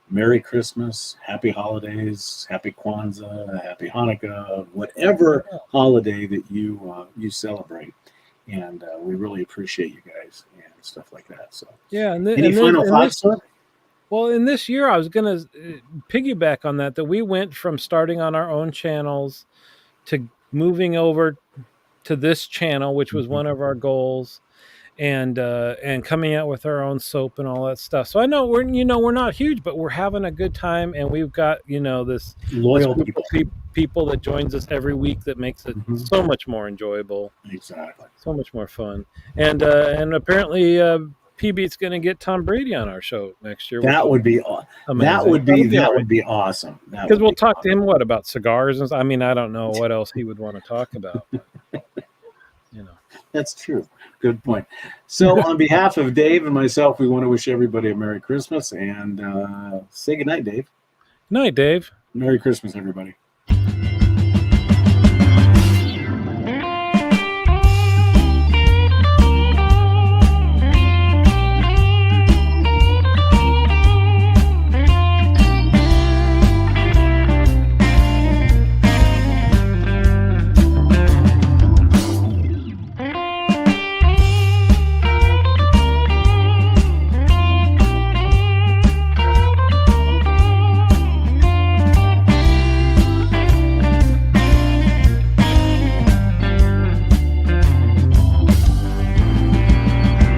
Merry Christmas, Happy Holidays, Happy Kwanzaa, Happy Hanukkah, whatever holiday that you celebrate. And we really appreciate you guys and stuff like that. So yeah. Any final thoughts, sir? Well, in this year, I was going to piggyback on that we went from starting on our own channels to moving over to this channel, which was one of our goals. and coming out with our own soap and all that stuff. So I know we're not huge, but we're having a good time, and we've got this Loyal group people. of people that joins us every week that makes it Mhm. so much more enjoyable, Exactly. so much more fun. And apparently PB's going to get Tom Brady on our show next year. That would be that would be awesome. Because we'll talk to him about cigars and I mean, I don't know what else he would want to talk about. But, That's true. Good point. So, on behalf of Dave and myself, we want to wish everybody a Merry Christmas and say goodnight, Dave. Night, Dave. Merry Christmas, everybody.